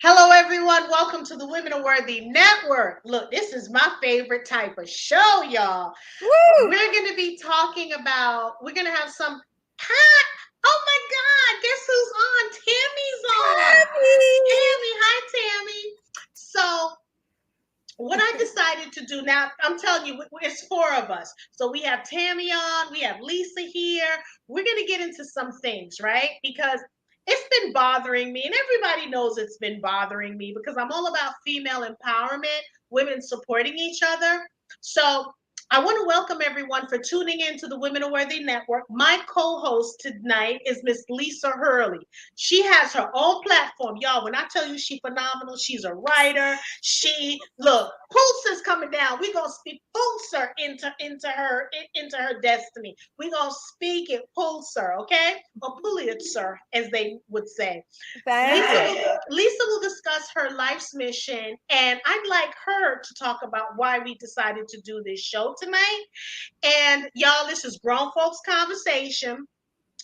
Hello, everyone. Welcome to the Women Are Worthy Network. Look, this is my favorite type of show, y'all. Woo! We're going to be talking about, we're going to have some. Hi. Oh my God. Guess who's on? Tammy's on. Happy! Tammy. Hi, Tammy. So, what I decided to do now, I'm telling you, it's four of us. So, we have Tammy on, we have Lisa here. We're going to get into some things, right? Because it's been bothering me, and everybody knows it's been bothering me because I'm all about female empowerment, women supporting each other. So I want to welcome everyone for tuning in to the Women Are Worthy Network. My co-host tonight is Miss Lisa Hurley. She has her own platform. Y'all, when I tell you she's phenomenal, she's a writer. Look, Pulsar's coming down. We're gonna speak Pulsar into her destiny. We're gonna speak it Pulsar, okay? Or Pulitzer, as they would say. Thank Lisa you. will, Lisa will discuss her life's mission, and I'd like her to talk about why we decided to do this show tonight. And y'all, this is grown folks conversation.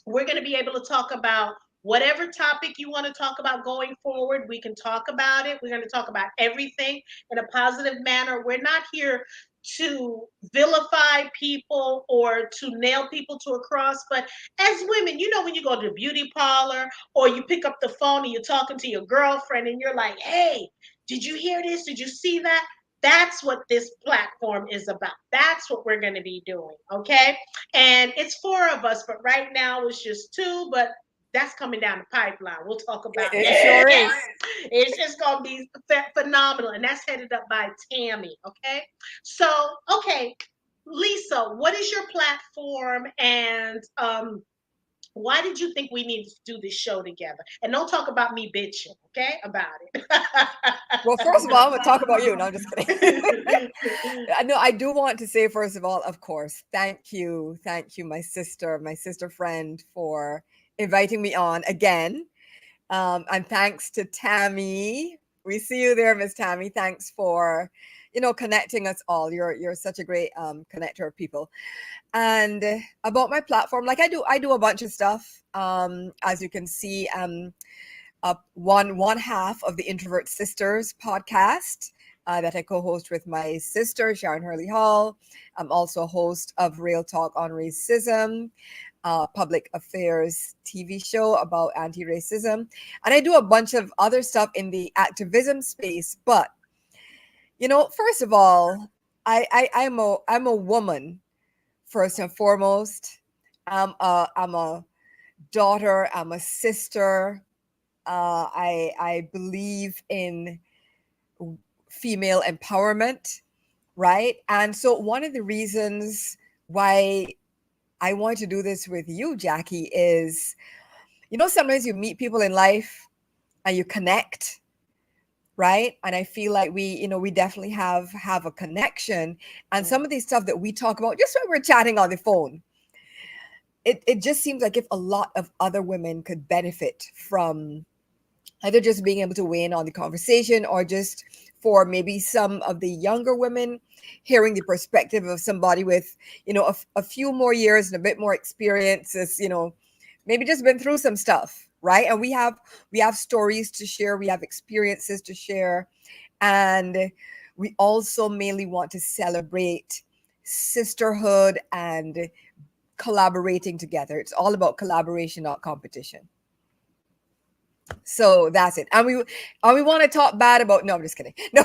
We're going to be able to talk about whatever topic you want to talk about going forward. We can talk about it. We're going to talk about everything in a positive manner. We're not here to vilify people or to nail people to a cross. But as women, when you go to the beauty parlor or you pick up the phone and you're talking to your girlfriend and you're like, hey, did you hear this? Did you see that? That's what this platform is about. That's what we're going to be doing. Okay. And it's four of us, but right now it's just two, but that's coming down the pipeline. We'll talk about It that. sure is. It's just going to be phenomenal. And that's headed up by Tammy. Okay. So, okay, Lisa, what is your platform and why did you think we needed to do this show together? And don't talk about me bitching, okay, about it. Well, first of all, I'm going to talk about you. No, I'm just kidding. No, I do want to say, first of all, of course, thank you. Thank you, my sister friend, for inviting me on again. And thanks to Tammy. We see you there, Miss Tammy. Thanks for, connecting us all. You're such a great connector of people. And about my platform, like I do a bunch of stuff. As you can see, one half of the Introvert Sisters podcast that I co-host with my sister Sharon Hurley Hall. I'm also a host of Real Talk on Racism, public affairs TV show about anti-racism, and I do a bunch of other stuff in the activism space. But first of all, I'm a woman first and foremost. I'm a daughter. I'm a sister. I believe in female empowerment, right? And so one of the reasons why I want to do this with you, Jackie, is sometimes you meet people in life and you connect, right? And I feel like we definitely have a connection, and some of these stuff that we talk about just when we're chatting on the phone, it just seems like if a lot of other women could benefit from either just being able to weigh in on the conversation, or just for maybe some of the younger women hearing the perspective of somebody with a few more years and a bit more experience, as maybe just been through some stuff, right? And we have stories to share, we have experiences to share, and we also mainly want to celebrate sisterhood and collaborating together. It's all about collaboration, not competition. So that's it. And we want to talk bad about. No, I'm just kidding. No.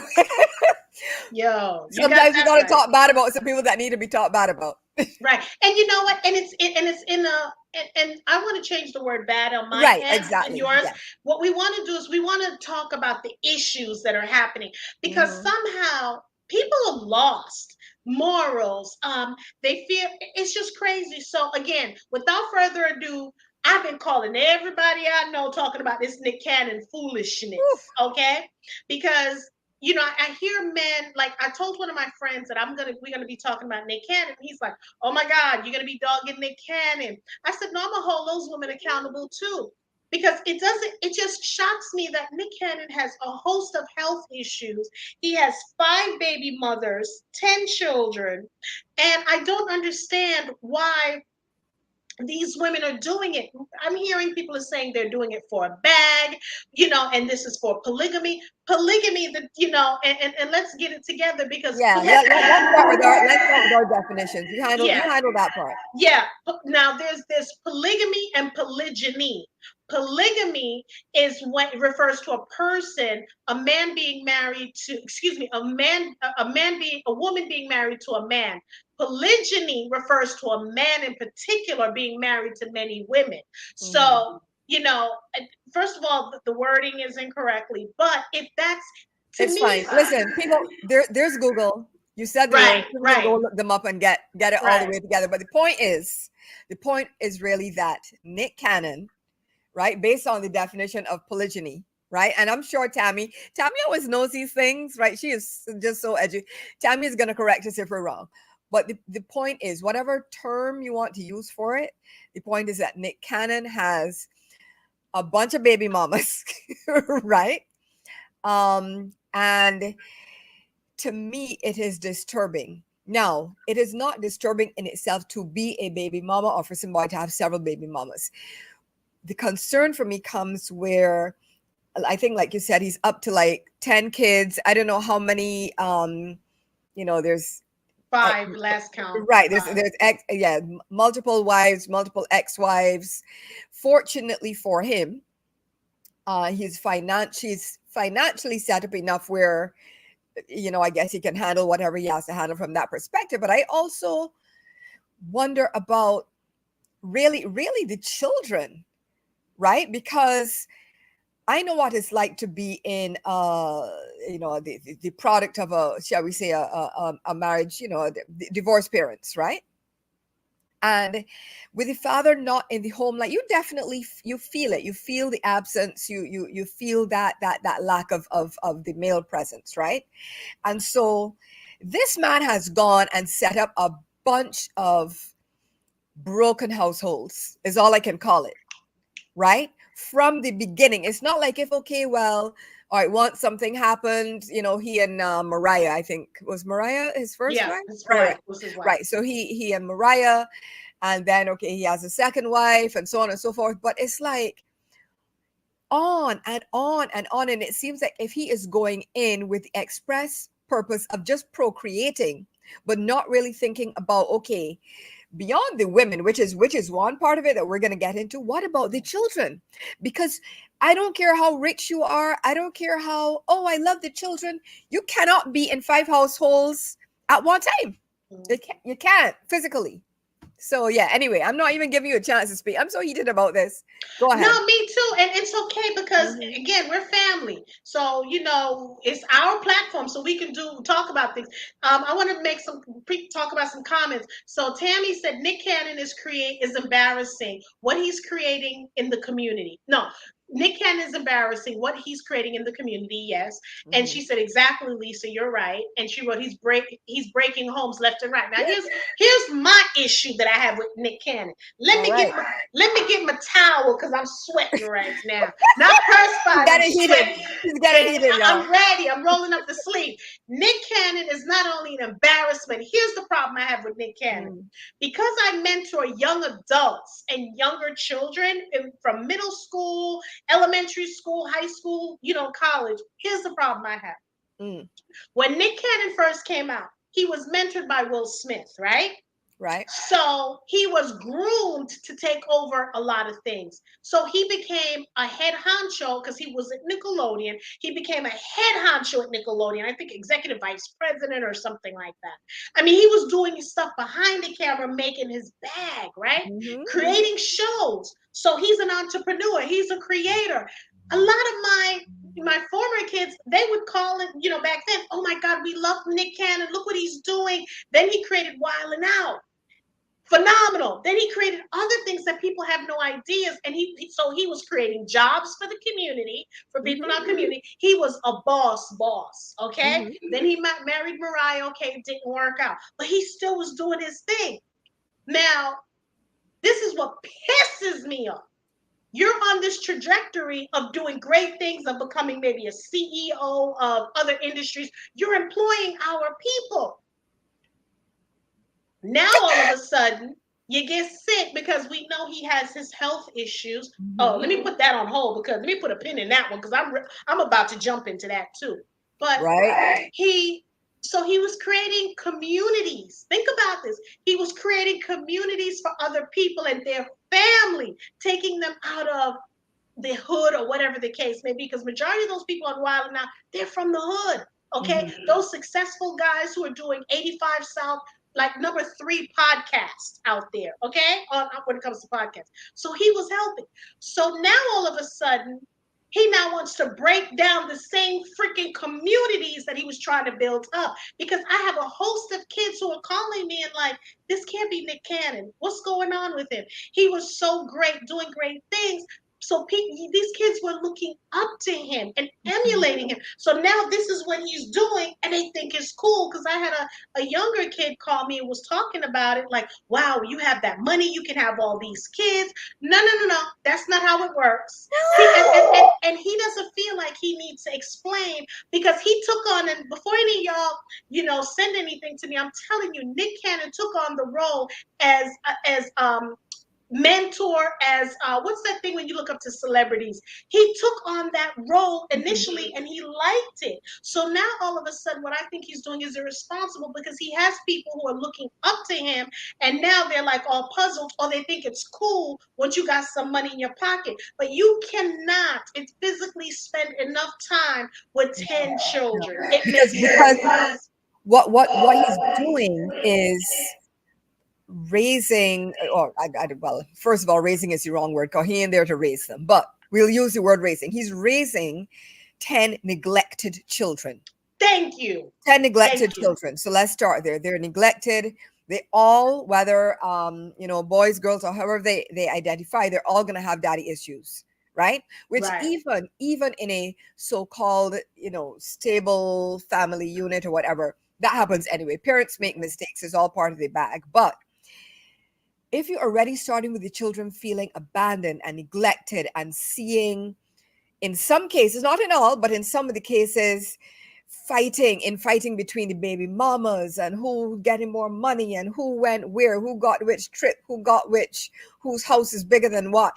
Yo, you got Sometimes we that got to right. talk bad about some people that need to be talked bad about. Right. And you know what? And it's in a and I want to change the word bad on my Right. end and Exactly. yours. Yeah. What we want to do is we want to talk about the issues that are happening because Hmm. somehow people have lost morals. They feel it's just crazy. So again, without further ado, I've been calling everybody I know talking about this Nick Cannon foolishness. Okay, because I hear men like I told one of my friends that we're gonna be talking about Nick Cannon. He's like, "Oh my God, you're gonna be dogging Nick Cannon." I said, "No, I'm gonna hold those women accountable too." Because it just shocks me that Nick Cannon has a host of health issues. He has 5 baby mothers, 10 children, and I don't understand why these women are doing it. I'm hearing people are saying they're doing it for a bag, and this is for polygamy. Polygamy, and let's get it together because Yeah, let's start with our definitions. You yeah, handle that part. yeah. Now there's polygamy and polygyny. Polygamy is what refers to a person, a man being married to, excuse me, a woman being married to a man. Polygyny refers to a man in particular being married to many women. Mhm. So, first of all, the wording is incorrectly, but if that's to It's me, fine. Listen, people, there's Google. You said the right, words. People can right, go look them up and get it all the right. way together. But the point is really that Nick Cannon, right, based on the definition of polygyny, right, and I'm sure Tammy always knows these things, right? She is just so edgy. Tammy is going to correct us if we're wrong. But the point is, whatever term you want to use for it, the point is that Nick Cannon has a bunch of baby mamas, right? And to me, it is disturbing. Now, it is not disturbing in itself to be a baby mama or for somebody to have several baby mamas. The concern for me comes where I think, like you said, he's up to like 10 kids. I don't know how many, there's Five, last count, right. five. Multiple wives, multiple ex-wives. Fortunately for him, he's financially set up enough where, I guess he can handle whatever he has to handle from that perspective. But I also wonder about really, really the children, right? Because I know what it's like to be in, the product of a, shall we say, a marriage, divorced parents, right? And with the father not in the home, like you definitely you feel it. You feel the absence. You feel that lack of the male presence, right? And so this man has gone and set up a bunch of broken households, is all I can call it, right? From the beginning. It's not like if, okay, well, all right, once something happened, he and Mariah, I think, was Mariah his first Yeah, wife? his Right, wife right. was his wife. Right. So he and Mariah, and then, okay, he has a second wife and so on and so forth. But it's like on and on and on. And it seems like if he is going in with the express purpose of just procreating, but not really thinking about, okay, beyond the women, which is one part of it that we're going to get into, what about the children? Because I don't care how rich you are, I don't care how, oh, I love the children, you cannot be in 5 households at one time. You can't physically. So yeah, anyway, I'm not even giving you a chance to speak. I'm so heated about this. Go ahead. No, me too. And it's okay because Mhm. again, we're family. So, it's our platform so we can talk about things. I want to make talk about some comments. So Tammy said Nick Cannon is embarrassing what he's creating in the community. No, Nick Cannon is embarrassing what he's creating in the community, yes. And Mhm. she said, exactly, Lisa, you're right. And she wrote, he's breaking homes left and right. Now here's my issue that I have with Nick Cannon. Let All me get right. my let me get my towel because I'm sweating right now. Not He's perspiring, I'm getting heated. sweating. He's And getting heated, y'all. I'm ready. I'm rolling up the sleeve. Nick Cannon is not only an embarrassment. Here's the problem I have with Nick Cannon. Mm. Because I mentor young adults and younger children from middle school, elementary school, high school, college. Here's the problem I have. Mm. When Nick Cannon first came out, he was mentored by Will Smith, right? Right. So he was groomed to take over a lot of things. So he became a head honcho because he was at Nickelodeon. He became a head honcho at Nickelodeon, I think executive vice president or something like that. I mean, he was doing his stuff behind the camera, making his bag, right? Hmm. Creating shows. So he's an entrepreneur, he's a creator. A lot of my former kids, they would call it, back then, oh my God, we love Nick Cannon. Look what he's doing. Then he created Wild 'N Out, phenomenal. Then he created other things that people have no ideas, and he was creating jobs for the community, for people in Hmm. our community. He was a boss, okay? Hmm. Then he married Mariah, okay, it didn't work out, but he still was doing his thing. Now, this is what pisses me off. You're on this trajectory of doing great things, of becoming maybe a CEO of other industries. You're employing our people. Now all of a sudden You get sick because we know he has his health issues. Oh, let Mhm. me put that on hold because let me put a pin in that one because I'm about to jump into that too. But Right. he so he was creating communities. Think about this. He was creating communities for other people and their family, taking them out of the hood or whatever the case may be, because majority of those people on Wild now, they're from the hood. Okay, Mhm. those successful guys who are doing 85 South, like #3 podcast out there. Okay, on when it comes to podcasts. So he was helping. So now all of a sudden, he now wants to break down the same freaking communities that he was trying to build up. Because I have a host of kids who are calling me and like, this can't be Nick Cannon. What's going on with him? He was so great, doing great things, so these kids were looking up to him and Mhm. emulating him. So now this is what he's doing, and they think it's cool. Because I had a younger kid call me and was talking about it, like, "Wow, you have that money, you can have all these kids." No, no, no, no. That's not how it works. See, and he doesn't feel like he needs to explain because he took on, and before any of y'all, send anything to me, I'm telling you, Nick Cannon took on the role as mentor, as what's that thing when you look up to celebrities. He took on that role Mhm. initially and he liked it. So now all of a sudden what I think he's doing is irresponsible, because he has people who are looking up to him, and now they're like all puzzled, or they think it's cool once you got some money in your pocket. But you cannot physically spend enough time with 10 No. children. It Because makes no sense. what he's doing is raising, or well, first of all, raising is the wrong word because he ain't there to raise them, but we'll use the word raising. He's raising 10 neglected children. Thank you. 10 neglected Thank you. children. So let's start there. They're neglected. They all, whether boys, girls, or however they identify, they're all gonna have daddy issues, right? Which Right. even in a so-called, stable family unit or whatever, that happens anyway. Parents make mistakes, it's all part of the bag. But if you're already starting with the children feeling abandoned and neglected and seeing, in some cases, not in all, but in some of the cases, fighting between the baby mamas and who getting more money and who went where, who got which trip, who got which, whose house is bigger than what,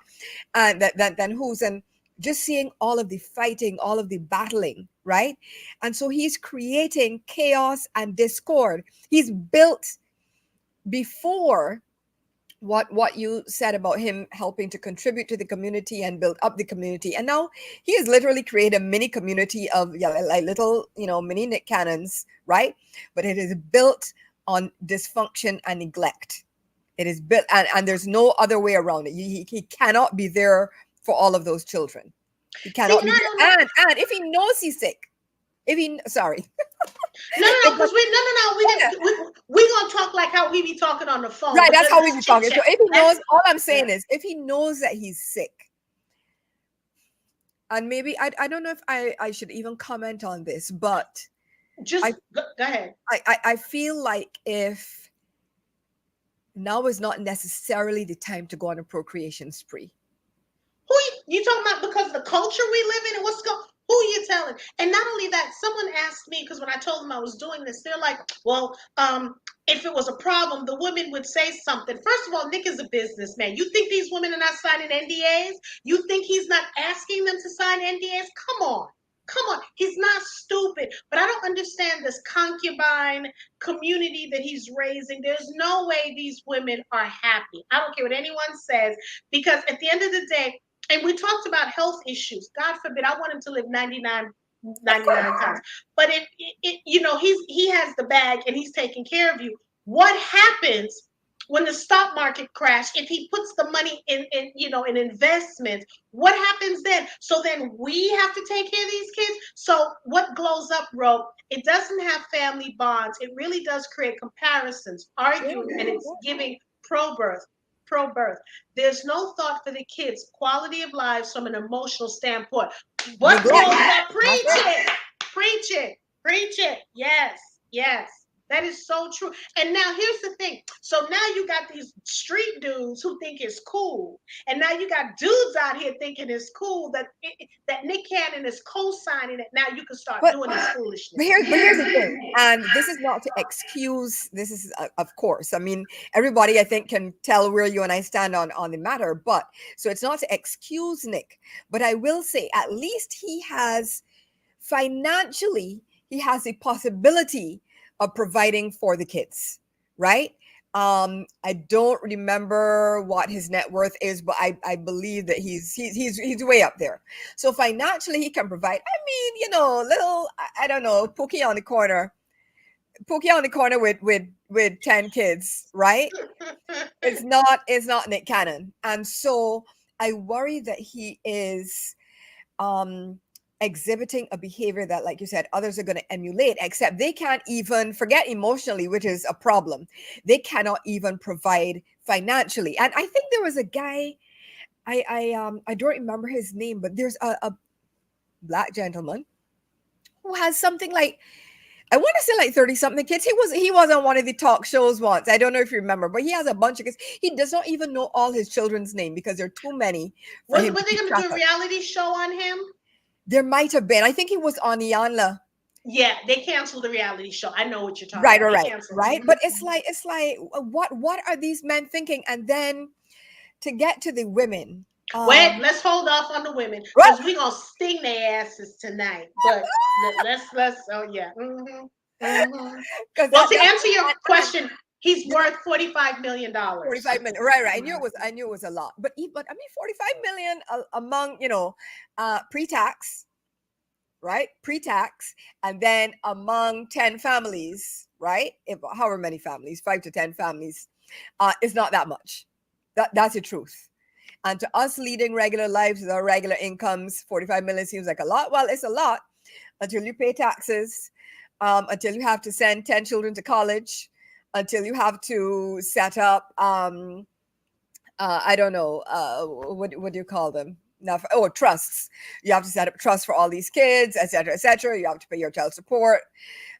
and than whose, and just seeing all of the fighting, all of the battling, right? And so he's creating chaos and discord. He's built before what you said about him helping to contribute to the community and build up the community, and now he has literally created a mini community of, yeah, like little, mini Nick Cannons, right? But it is built on dysfunction and neglect. It is built, and there's no other way around it. He cannot be there for all of those children. He See, cannot and be I don't know. there, and if he knows he's sick, if he sorry No, no, no, if because the, we no, no, no. yeah, We gonna talk like how we be talking on the phone, right, but that's how we let's be chit talking. So chat. if he Let's knows, all I'm yeah. saying is, if he knows that he's sick, and maybe I don't know if I should even comment on this, but I Just go ahead. I feel like if now is not necessarily the time to go on a procreation spree. Who you talking about? Because the culture we live in and what's going. Who you telling? And not only that, someone asked me, because when I told them I was doing this, they're like, "Well, if it was a problem, the women would say something." First of all, Nick is a businessman. You think these women are not signing NDAs? You think he's not asking them to sign NDAs? Come on. Come on. He's not stupid. But I don't understand this concubine community that he's raising. There's no way these women are happy. I don't care what anyone says, because at the end of the day, and we talked about health issues. God forbid, I want him to live 99 times. But he has the bag and he's taking care of you. What happens when the stock market crash? If he puts the money in investments, what happens then? So then we have to take care of these kids. So what glows up, Ro? It doesn't have family bonds. It really does create comparisons, Yeah, arguing, and it's giving pro-birth. Pro-birth. There's no thought for the kids' quality of lives from an emotional standpoint. What neglect. grows up? That's Preach it. it. Preach it. Preach it. Yes. Yes. That is so true. And now here's the thing. So now you got these street dudes who think it's cool, and now you got dudes out here thinking it's cool that Nick Cannon is co-signing it. Now you can start But doing this But foolishness. here's the thing, and this is not to excuse. This is, of course. I mean, everybody I think can tell where you and I stand on the matter. But so it's not to excuse Nick, but I will say at least he has financially he has the possibility of providing for the kids, right? I don't remember what his net worth is, but I believe that he's way up there. So financially he can provide. I mean, little, I don't know, Pookie on the corner with 10 kids, right? It's not Nick Cannon. And so I worry that he is um exhibiting a behavior that, like you said, others are going to emulate, except they can't even forget emotionally, which is a problem. They cannot even provide financially. And I think there was a guy, I don't remember his name, but there's a black gentleman who has something like, I want to say like 30 something kids. He was on one of the talk shows once. I don't know if you remember, but he has a bunch of kids. He does not even know all his children's name because there are too many for Were him to they keep going to track do a of. reality show on him? There might have been. I think he was on Iyanla. Yeah, they canceled the reality show. I know what you're talking Right, about. right, They right, canceled it. right. But it's like, what are these men thinking? And then to get to the women, Wait, let's hold off on the women well, because we're gonna sting their asses tonight. But let's. Oh yeah. because Well, that to that's answer your and question, he's you know, worth $45 million. 45 million. Right, right. I knew it was a lot. But I mean 45 million among, pre-tax, right? Pre-tax, and then among 10 families, right? If however many families, 5 to 10 families, is not that much. That's the truth. And to us leading regular lives with our regular incomes, 45 million seems like a lot. Well, it's a lot until you pay taxes, until you have to send 10 children to college, until you have to set up, I don't know, what do you call them? Now, trusts. You have to set up trusts for all these kids, et cetera, et cetera. You have to pay your child support.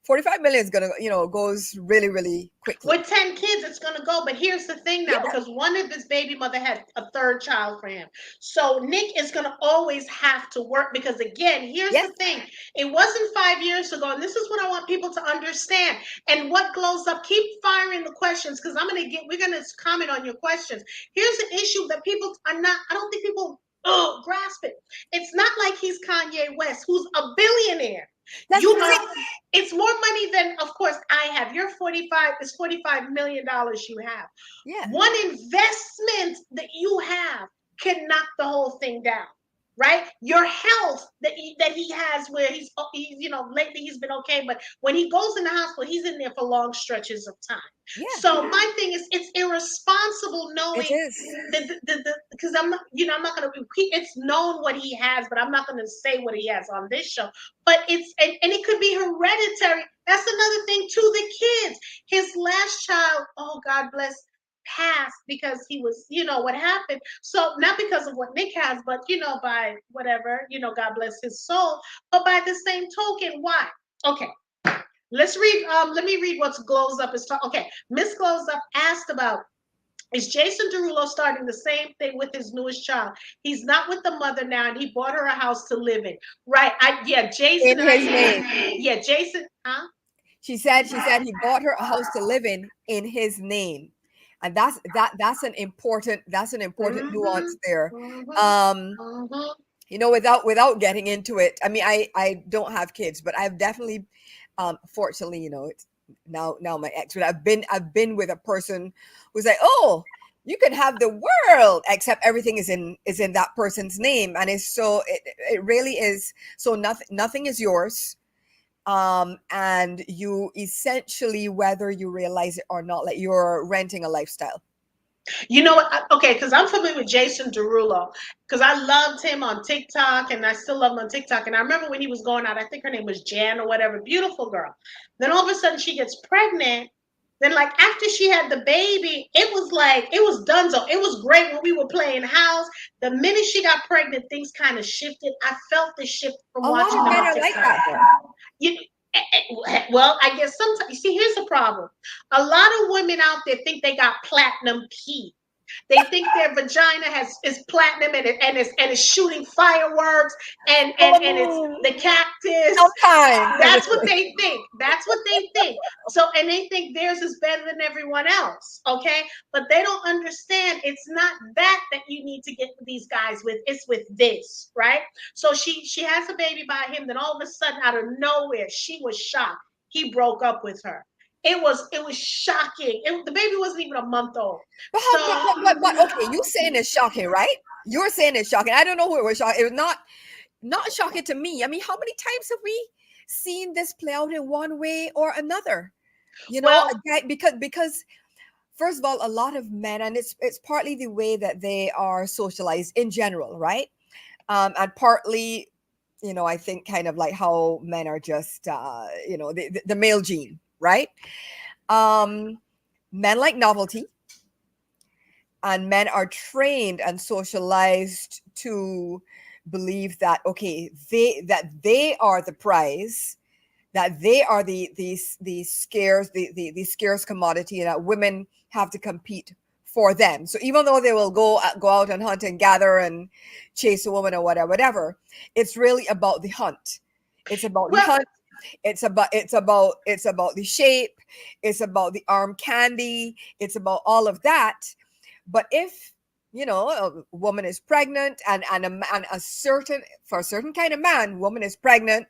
45 million is gonna, goes really, really quickly. With 10 kids, it's going to go. But here's the thing now, Yeah. because one of his baby mother had a third child for him. So Nick is going to always have to work because, again, here's Yes. the thing. It wasn't 5 years ago. And this is what I want people to understand. And what glows up, keep firing the questions because we're going to comment on your questions. Here's the issue that people are not, I don't think people grasp it. It's not like he's Kanye West, who's a billionaire. That's You what I'm are, saying. it's more money than, of course, I have. Your 45 is $45 million you have. Yeah. One investment that you have can knock the whole thing down, right? Your health that he has, where lately he's been okay, but when he goes in the hospital, he's in there for long stretches of time. Yeah. So my thing is, it's irresponsible It knowing is. because I'm not going to repeat. It's known what he has, but I'm not going to say what he has on this show. But and it could be hereditary. That's another thing to the kids. His last child, oh God bless, passed because he was, what happened. So not because of what Nick has, but by whatever, God bless his soul. But by the same token, why? Okay. Let's read. Let me read what Glows Up is talking. Okay, Miss Glows Up asked about, is Jason Derulo starting the same thing with his newest child? He's not with the mother now, and he bought her a house to live in. Right? Jason In and I. his name. Yeah, Jason. Huh? She said he bought her a house to live in his name. And that's an important nuance there. Um, without getting into it. I mean, I don't have kids, but I've definitely, fortunately, it's now my ex, but I've been with a person who's like, oh, you can have the world, except everything is in that person's name, and it's so it really is. So nothing is yours, and you essentially, whether you realize it or not, like you're renting a lifestyle. You know what? Okay, because I'm familiar with Jason Derulo because I loved him on TikTok and I still love him on TikTok. And I remember when he was going out, I think her name was Jan or whatever, beautiful girl. Then all of a sudden she gets pregnant. Then, like, after she had the baby, it was like, it was donezo. It was great when we were playing house. The minute she got pregnant, things kind of shifted. I felt the shift from A lot watching of them men on are like TikTok. that, though. You, Well, I guess sometimes, you see, here's the problem. A lot of women out there think they got platinum key. They think their vagina is platinum, and it's shooting fireworks, and it's Oh, the cactus. sometimes. I'm That's just what kidding. they think. That's what they think. So, and they think theirs is better than everyone else. Okay. But they don't understand it's not that you need to get these guys with. It's with this, right? So she has a baby by him. Then all of a sudden, out of nowhere, she was shocked. He broke up with her. It was shocking. The baby wasn't even a month old. But how, So okay, you saying it's shocking, right? You're saying it's shocking. I don't know who it was shocking. It was not shocking to me. I mean, how many times have we seen this play out in one way or another? You know, well, a guy, because first of all, a lot of men, and it's partly the way that they are socialized in general, right? And partly, I think kind of like how men are just, the male gene, right? Um, Men like novelty, and men are trained and socialized to believe that, okay, they are the prize, that they are the scarce, the scarce commodity, and that women have to compete for them. So even though they will go out and hunt and gather and chase a woman or whatever, it's really about the hunt. It's about the well, hunt. It's about the shape. It's about the arm candy. It's about all of that. But if a woman is pregnant, and a certain, for a certain kind of man, woman is pregnant,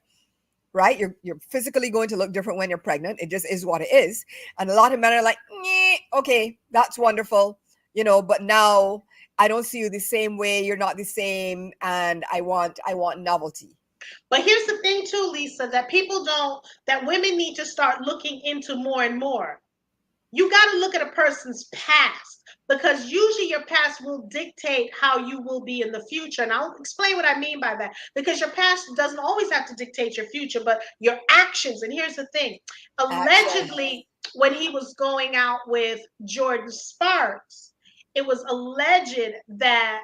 right? You're physically going to look different when you're pregnant. It just is what it is. And a lot of men are like, okay, that's wonderful, but now I don't see you the same way. You're not the same, and I want novelty. but here's the thing too, Lisa, that women need to start looking into more and more. You got to look at a person's past, because usually your past will dictate how you will be in the future. And I'll explain what I mean by that, because your past doesn't always have to dictate your future, but your actions. And here's the thing. Action. Allegedly, when he was going out with Jordan Sparks, it was alleged that,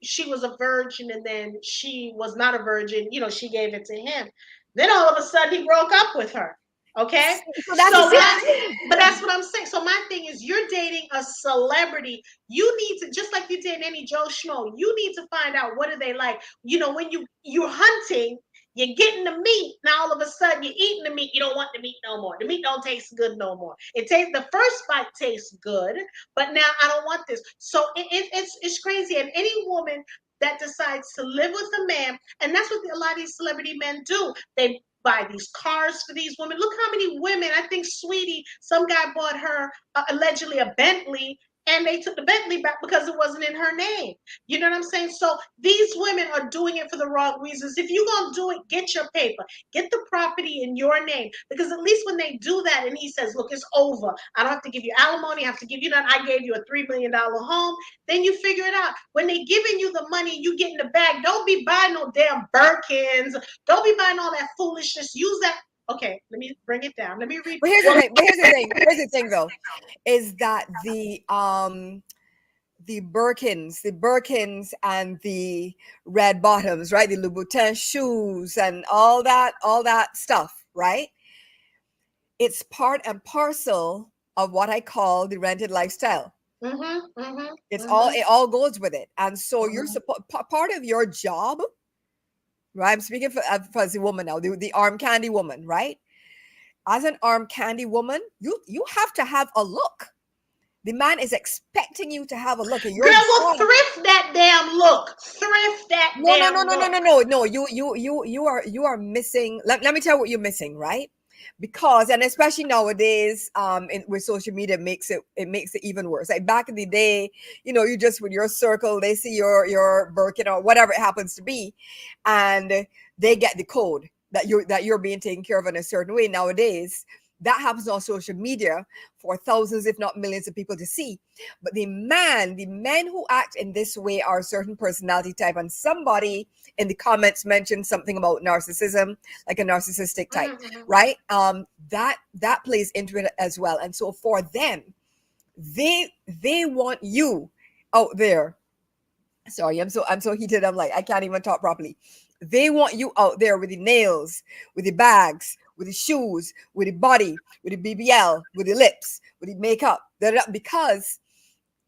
she was a virgin, and then she was not a virgin, she gave it to him. Then all of a sudden he broke up with her. Okay. So that's the So same my, thing. but that's what I'm saying. So my thing is, you're dating a celebrity. You need to, just like you date any Joe Schmo, you need to find out what do they like. When you're hunting, you're getting the meat. Now all of a sudden you're eating the meat. You don't want the meat no more. The meat don't taste good no more. The first bite tastes good, but now I don't want this. So it's crazy. And any woman that decides to live with a man, and that's what a lot of these celebrity men do. They buy these cars for these women. Look how many women. I think Sweetie, some guy bought her allegedly a Bentley, and they took the Bentley back because it wasn't in her name. You know what I'm saying? So these women are doing it for the wrong reasons. If you're going to do it, get your paper, get the property in your name, because at least when they do that and he says, look, it's over. I don't have to give you alimony. I have to give you that. I gave you a $3 million home. Then you figure it out. When they giving you the money, you get in the bag. Don't be buying no damn Birkins. Don't be buying all that foolishness. Use that. Okay, let me bring it down. Let me read. But here's the Well, thing. Here's the thing, though, is that the Birkins and the red bottoms, right? The Louboutin shoes and all that stuff, right? It's part and parcel of what I call the rented lifestyle. It all goes with it. And so you're part of your job, right? I'm speaking for as a woman now, the arm candy woman, right? As an arm candy woman, you have to have a look. The man is expecting you to have a look, and your girl, well, job. thrift that damn look. Thrift that No, no, no, damn no, no, look. no, no. You are missing. Let me tell you what you're missing, right? Because, and especially nowadays, with social media, it makes it even worse. Like back in the day, you just with your circle, they see your Birkin or whatever it happens to be, and they get the code that you're being taken care of in a certain way. Nowadays, that happens on social media for thousands, if not millions, of people to see. But the men who act in this way are a certain personality type. And somebody in the comments mentioned something about narcissism, like a narcissistic type, right? That plays into it as well. And so for them, they want you out there. Sorry, I'm so heated. I'm like, I can't even talk properly. They want you out there with the nails, with the bags, with the shoes, with the body, with the BBL, with the lips, with the makeup, because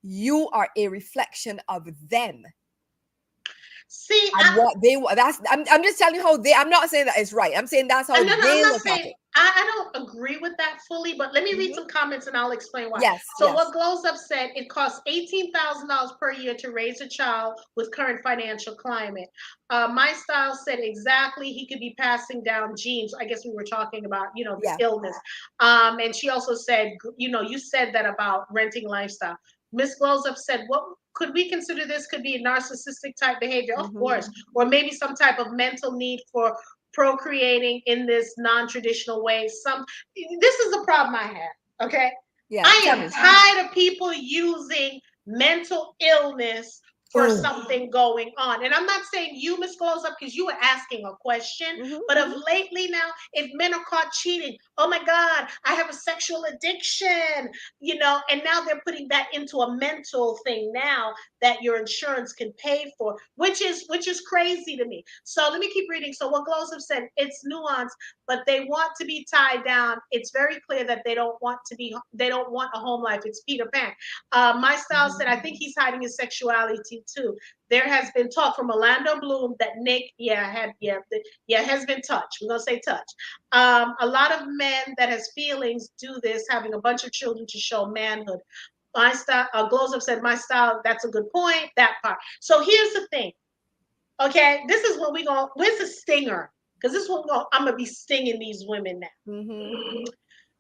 you are a reflection of them See, and what they want. I'm just telling you how they. I'm not saying that it's right. I'm saying that's how and then I'm they not look at saying it. I don't agree with that fully, but let me read Mhm. some comments and I'll explain why. Yes, So yes. what Glows Up said, it costs $18,000 per year to raise a child with current financial climate. My Style said exactly he could be passing down genes. I guess we were talking about, this Yeah. illness. And she also said, you said that about renting lifestyle. Miss Glows Up said, what could we consider this could be a narcissistic type behavior? Of course. Mhm. Or maybe some type of mental need for procreating in this non-traditional way. This is the problem I have. Okay. Yeah. I Tell am me. tired of people using mental illness for Oh. something going on. And I'm not saying you, Miss Close Up, because you were asking a question, Mhm, but of mhm. lately now, if men are caught cheating, oh my God, I have a sexual addiction, and now they're putting that into a mental thing now that your insurance can pay for, which is crazy to me. So let me keep reading. So what Glows have said, it's nuanced, but they want to be tied down. It's very clear that they don't want a home life. It's Peter Pan. My Style said, I think he's hiding his sexuality too. There has been talk from Orlando Bloom that Nick, has been touched. We're gonna say touch. A lot of men that has feelings do this, having a bunch of children to show manhood. My Style, Glows Up said, my Style, that's a good point, that part. So here's the thing, okay? This is what where's the stinger? Because this one, I'm going to be stinging these women Mhm. now.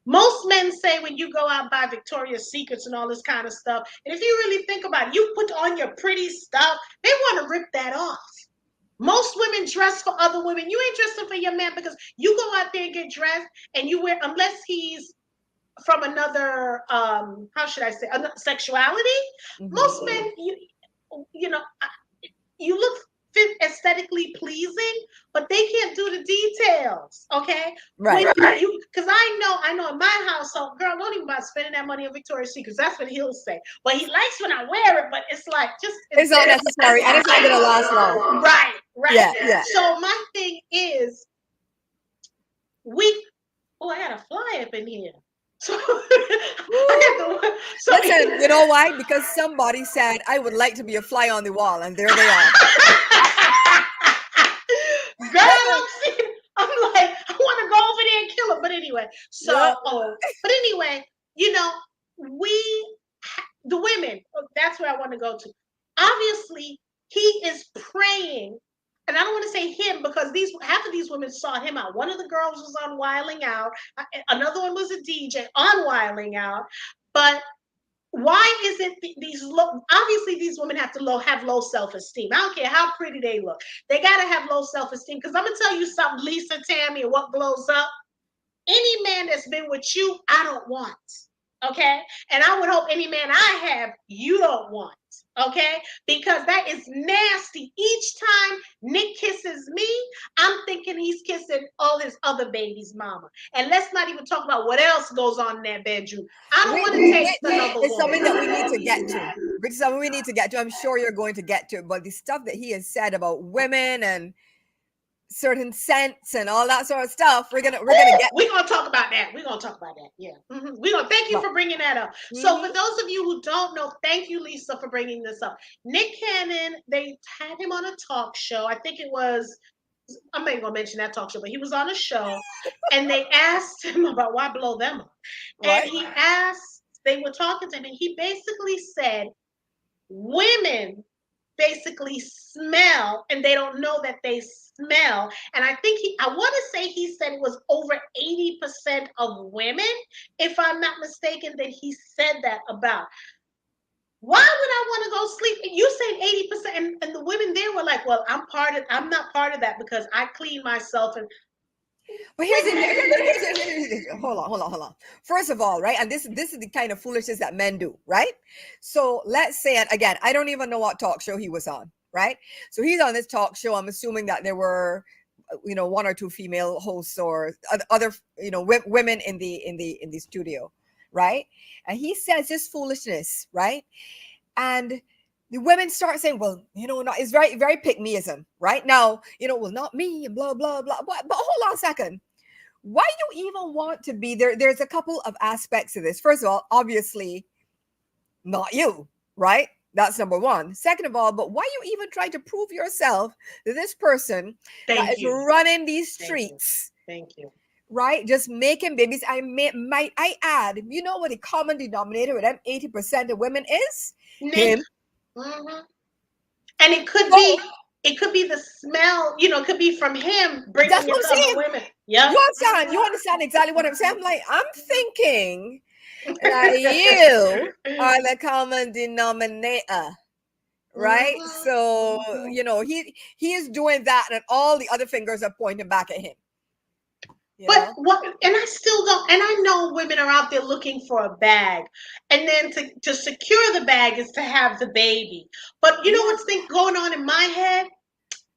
Most men say when you go out and buy Victoria's Secrets and all this kind of stuff, and if you really think about it, you put on your pretty stuff, they want to rip that off. Most women dress for other women. You ain't dressing for your man because you go out there and get dressed and you wear, unless he's from another, how should I say, another sexuality. Mhm. Most men, you know, you look aesthetically pleasing, but they can't do the details. Okay, Right. when you, because I know in my household, girl, don't even about spending that money on Victoria's Secrets. That's what he'll say. But he likes when I wear it, but it's like just It's not necessary, and it's not gonna last long. right, right. Yeah, yeah. So my thing is, we. Oh, I got a fly up in here. So I got the so. Listen, you know why? Because somebody said I would like to be a fly on the wall, and there they are. Girl, Listen. I'm seeing, I'm like, I want to go over there and kill him. But anyway, Yep. but anyway, you know, we, the women, that's where I want to go to. Obviously, he is praying, and I don't want to say him because half of these women sought him out. One of the girls was on Wiling Out, another one was a DJ on Wiling Out, but why is it these low, obviously these women have to have low self-esteem. I don't care how pretty they look, they got to have low self-esteem. Because I'm gonna tell you something, Lisa, Tammy, and what Glows Up, any man that's been with you, I don't want. Okay, and I would hope any man I have, you don't want. Okay, because that is nasty. Each time Nick kisses me, I'm thinking he's kissing all his other babies' mama. And let's not even talk about what else goes on in that bedroom. I don't want to taste Which another is something that we need to get woman. to. Which is something we need to get to. I'm sure you're going to get to it. But the stuff that he has said about women and certain scents and all that sort of stuff, we're gonna get We're gonna talk about that. We're gonna talk about that. Yeah. We're gonna thank you right. for bringing that up. So Mhm. for those of you who don't know, thank you, Lisa, for bringing this up. Nick Cannon, they had him on a talk show. I think it was, I'm not even gonna mention that talk show, but he was on a show and they asked him about why blow them up. And Right. they were talking to him, and he basically said, women basically smell and they don't know that they smell. And I think I want to say he said it was over 80% of women, if I'm not mistaken, that he said that about. Why would I want to go sleep? And you said 80%, and the women there were like, well, I'm not part of that because I clean myself. And But here's the hold on. First of all, right, and this is the kind of foolishness that men do, right? So let's say, and again, I don't even know what talk show he was on, right? So he's on this talk show. I'm assuming that there were, one or two female hosts or other, women in the studio, right? And he says this foolishness, right? And the women start saying, well, no, it's very, very pick meism, right? Now, well, not me, and blah, blah, blah. But hold on a second. Why you even want to be there? There's a couple of aspects of this. First of all, obviously, not you, right? That's number one. Second of all, but why you even try to prove yourself to this person that Thank is you. running these Thank you. streets? Thank you. Right? Just making babies. Might I add, you know what the common denominator with them 80% of women is? Nick. Him. Mm-hmm. And So it could be the smell, it could be from him that's bringing what it I'm to other saying. women. Yep. You understand exactly what I'm saying. I'm like, I'm thinking that you are the common denominator. Right? Mhm, So, mhm. he is doing that, and all the other fingers are pointing back at him. You But know? what, and I still don't, and I know women are out there looking for a bag, and then to secure the bag is to have the baby. But you know Yeah. what's going on in my head?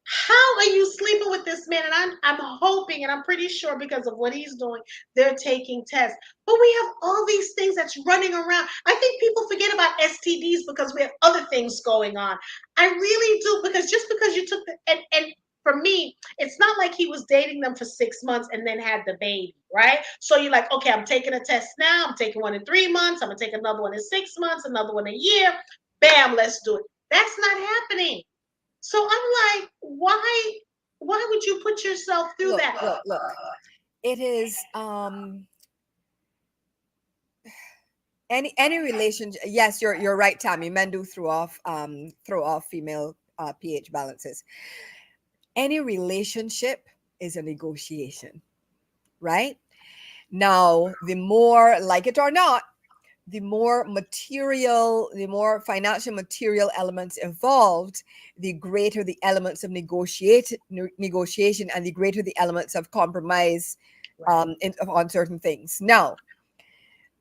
How are you sleeping with this man? And I'm hoping, and I'm pretty sure because of what he's doing, they're taking tests. But we have all these things that's running around. I think people forget about STDs because we have other things going on. I really do, because just because you took and for me, it's not like he was dating them for 6 months and then had the baby, right? So you're like, okay, I'm taking a test now. I'm taking one in 3 months. I'm gonna take another one in 6 months, another one a year. Bam, let's do it. That's not happening. So I'm like, why would you put yourself through Look, that? look, look. It is any relationship. Yes, you're right, Tammy. Men do throw off female pH balances. Any relationship is a negotiation, right? Now, the more, like it or not, the more financial material elements involved, the greater the elements of negotiation, and the greater the elements of compromise Right. on certain things. Now,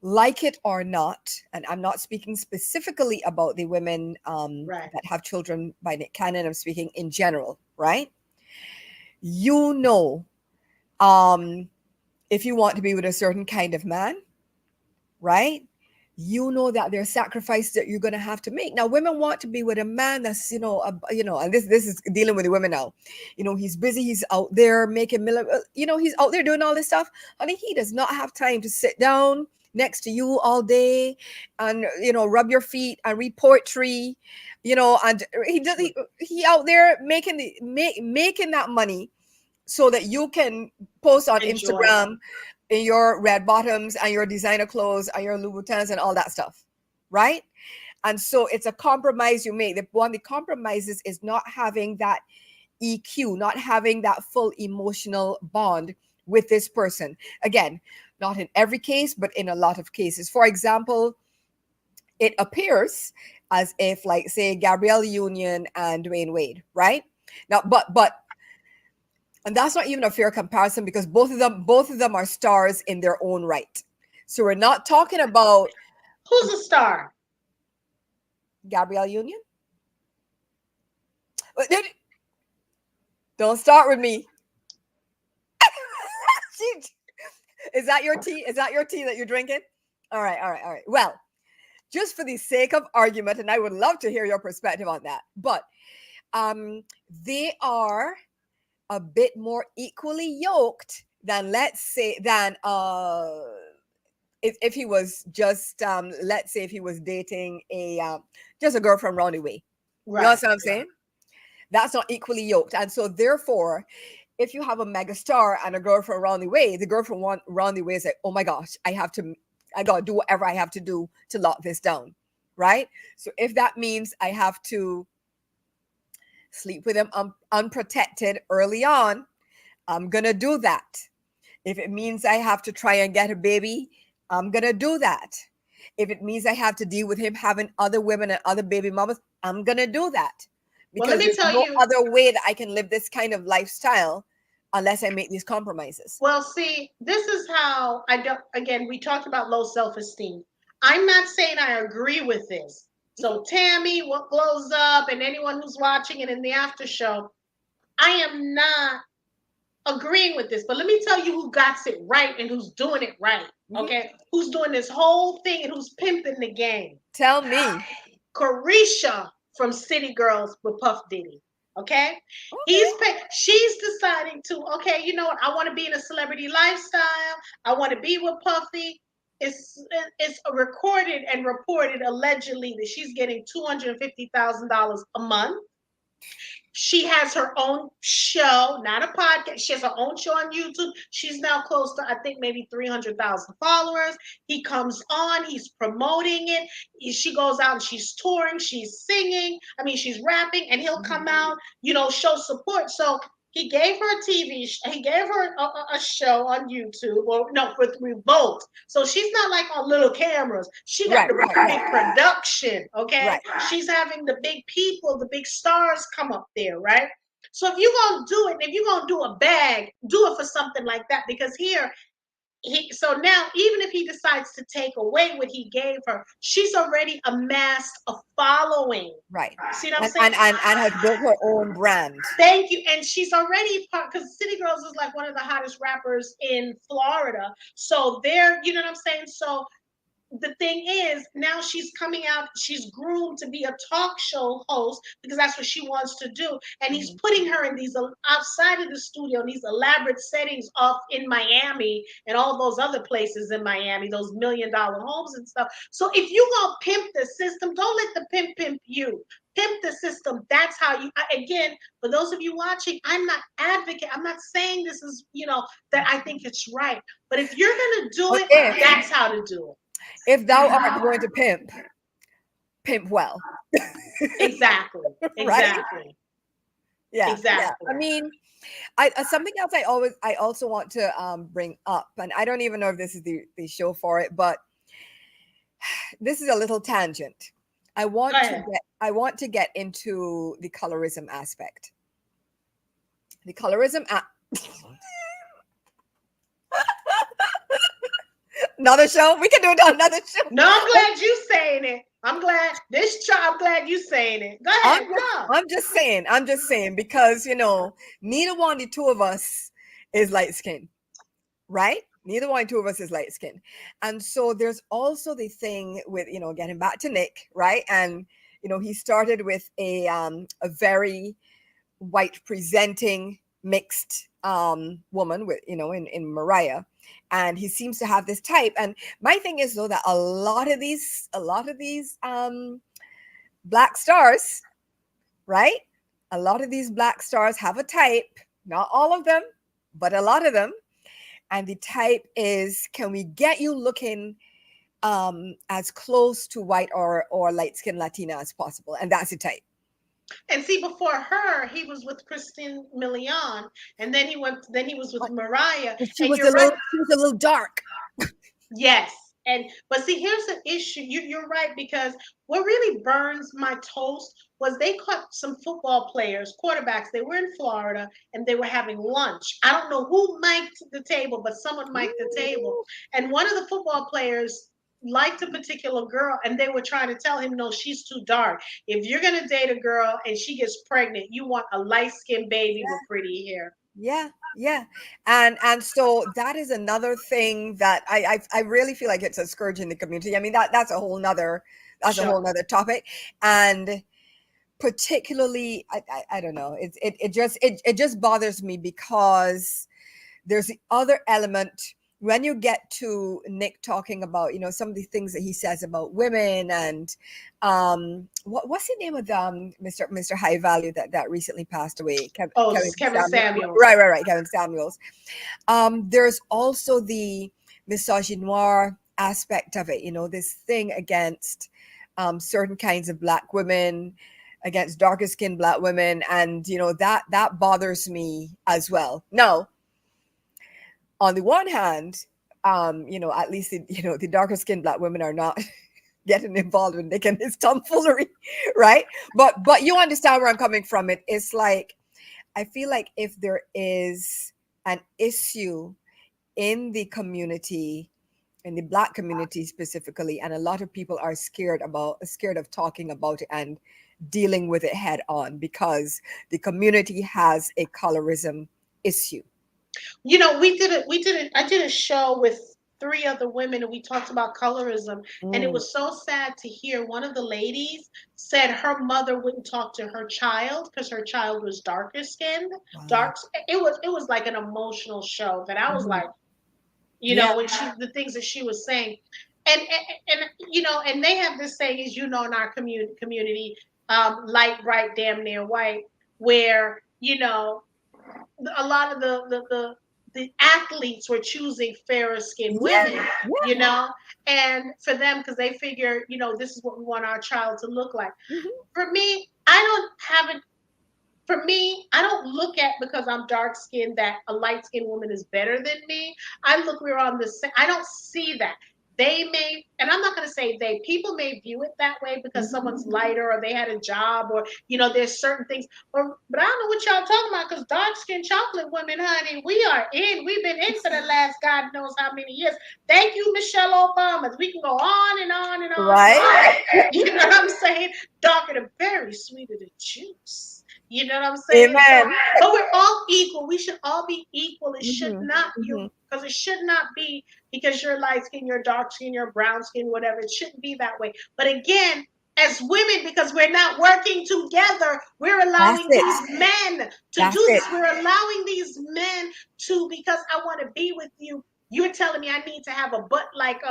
like it or not, and I'm not speaking specifically about the women Right. that have children by Nick Cannon. I'm speaking in general, right? You know, um, if you want to be with a certain kind of man, right? You know that there's sacrifices that you're going to have to make. Now, women want to be with a man that's, and this is dealing with the women now. He's busy. He's out there making he's out there doing all this stuff. Honey, he does not have time to sit down next to you all day and rub your feet and read poetry. And he out there making that money so that you can post on Enjoy. Instagram in your red bottoms and your designer clothes and your Louboutins and all that stuff, right? And so it's a compromise you make. One of the compromises is not having that EQ, not having that full emotional bond with this person. Again, not in every case, but in a lot of cases. For example, it appears as if, like, say, Gabrielle Union and Dwayne Wade, right? Now, but and that's not even a fair comparison because both of them are stars in their own right. So we're not talking about Who's a star? Gabrielle Union. Don't start with me. Is that your tea? Is that your tea that you're drinking? All right, all right, all right. Well, just for the sake of argument, and I would love to hear your perspective on that, but they are a bit more equally yoked than, let's say, if he was just let's say if he was dating just a girl from round the way. You know Right. what I'm saying? That's not equally yoked. And so therefore, if you have a mega star and a girl from around the way, the girl from around the way is like, oh my gosh, I gotta do whatever I have to do to lock this down. Right? So if that means I have to sleep with him unprotected early on, I'm gonna do that. If it means I have to try and get a baby, I'm gonna do that. If it means I have to deal with him having other women and other baby mamas, I'm gonna do that. Well, let Because me there's tell no you. other way that I can live this kind of lifestyle unless I make these compromises. Well, see, this is how I don't. Again, we talked about low self-esteem. I'm not saying I agree with this. Mhm. So, Tammy, what blows up, and anyone who's watching it in the after show, I am not agreeing with this. But let me tell you who got it right and who's doing it right. Mhm. Okay, who's doing this whole thing and who's pimping the game? Tell me. Carisha from City Girls with Puff Diddy. Okay, Okay. she's deciding to. Okay, you know what? I want to be in a celebrity lifestyle. I want to be with Puffy. It's recorded and reported allegedly that she's getting $250,000 a month. She has her own show, not a podcast. She has her own show on YouTube. She's now close to, I think, maybe 300,000 followers. He comes on, he's promoting it. She goes out and she's touring, she's singing. I mean, she's rapping, and he'll come Mhm. out, show support. So he gave her he gave her a show on YouTube, or no, for Revolt. So she's not like on little cameras. She got Right, the right, big right, production, okay? right. She's having the big people, the big stars come up there, right? So if you're gonna do it, if you're gonna do a bag, do it for something like that. Because here, so now even if he decides to take away what he gave her, she's already amassed a following. Right. See what I'm And saying? and has built her own brand. Thank you. And she's already part, because City Girls is like one of the hottest rappers in Florida. So they're, you know what I'm saying? So the thing is, now she's coming out, she's groomed to be a talk show host because that's what she wants to do. And he's Mhm. putting her in these outside of the studio, in these elaborate settings off in Miami and all those other places in Miami, those $1 million homes and stuff. So if you gonna pimp the system, don't let the pimp you. Pimp the system. That's how you, again, for those of you watching, I'm not advocate. I'm not saying this is, that I think it's right. But if you're gonna do But it, that's how to do it. if thou art going to pimp, pimp well. Exactly. Right? Exactly. Yeah, yeah. Exactly. I mean, something else I also want to bring up, and I don't even know if this is the show for it, but this is a little tangent. Go ahead. I want to get into the colorism aspect. The colorism another show. We can do it on another show. No, I'm glad you saying it. I'm glad I'm glad you saying it. Go ahead. No. I'm just saying. I'm just saying because neither one, the two of us, is light skinned, right? Neither one, two of us is light skinned, and so there's also the thing with getting back to Nick, right? And he started with a very white presenting mixed woman with in Mariah, and he seems to have this type. And my thing is though that a lot of these black stars, right? A lot of these black stars have a type, not all of them, but a lot of them. And the type is, can we get you looking as close to white or light skinned Latina as possible? And that's the type. And see, before her, he was with Christine Milian, and then he was with Mariah. But And you're right. she was a little dark. Yes. But see, here's the issue. You're right, because what really burns my toast was they caught some football players, quarterbacks. They were in Florida and they were having lunch. I don't know who mic'd the table, but someone mic'd the table. Ooh. And one of the football players liked a particular girl, and they were trying to tell him, no, she's too dark. If you're gonna date a girl and she gets pregnant, you want a light-skinned baby with pretty hair. Yeah, yeah. And so that is another thing that I really feel like it's a scourge in the community. I mean, that's a whole nother Sure. topic. And particularly, I don't know, it just bothers me because there's the other element when you get to Nick talking about some of the things that he says about women. And what's the name of Mr. High Value that recently passed away? Oh, Kevin Kevin Samuels. Samuels. Right, Kevin Samuels. There's also the misogynoir aspect of it, this thing against certain kinds of black women, against darker skinned black women, and that bothers me as well. Now, on the one hand, at least the darker skinned black women are not getting involved with Nick and his tomfoolery, right? But you understand where I'm coming from. It's like, I feel like if there is an issue in the community, in the black community specifically, and a lot of people are scared of talking about it and dealing with it head on because the community has a colorism issue. I did a show with three other women and we talked about colorism. And it Mm, was so sad to hear one of the ladies said her mother wouldn't talk to her child because her child was darker skinned. wow. Dark. It was like an emotional show that I was Mhm. like, Yeah. when the things that she was saying, and and they have this saying, as in our community, light, bright, damn near white, where a lot of the athletes were choosing fairer skinned Yeah. women, Yeah. you know, and for them because they figure, this is what we want our child to look like. Mhm. For me, I don't have it. For me, I don't look at because I'm dark skinned that a light skinned woman is better than me. I look, we're on the same. I don't see that. They may, and I'm not going to say they, people may view it that way because Mhm. someone's lighter or they had a job or, there's certain things. But I don't know what y'all talking about because dark skinned chocolate women, honey, we are in. We've been in for the last God knows how many years. Thank you, Michelle Obama. We can go on and on and on and Right? on. You know what I'm saying? Darker than berry, sweeter than juice. You know what I'm saying? So, Amen. but we're all equal. We should all be equal. It should Mhm. not Mhm. because it should not be because you're light skin, you're dark skin, you're brown skin, whatever. It shouldn't be that way. But again, as women, because we're not working together, we're That's allowing it. these men to That's do it. this. We're allowing these men to, because I want to be with you. You're telling me I need to have a butt like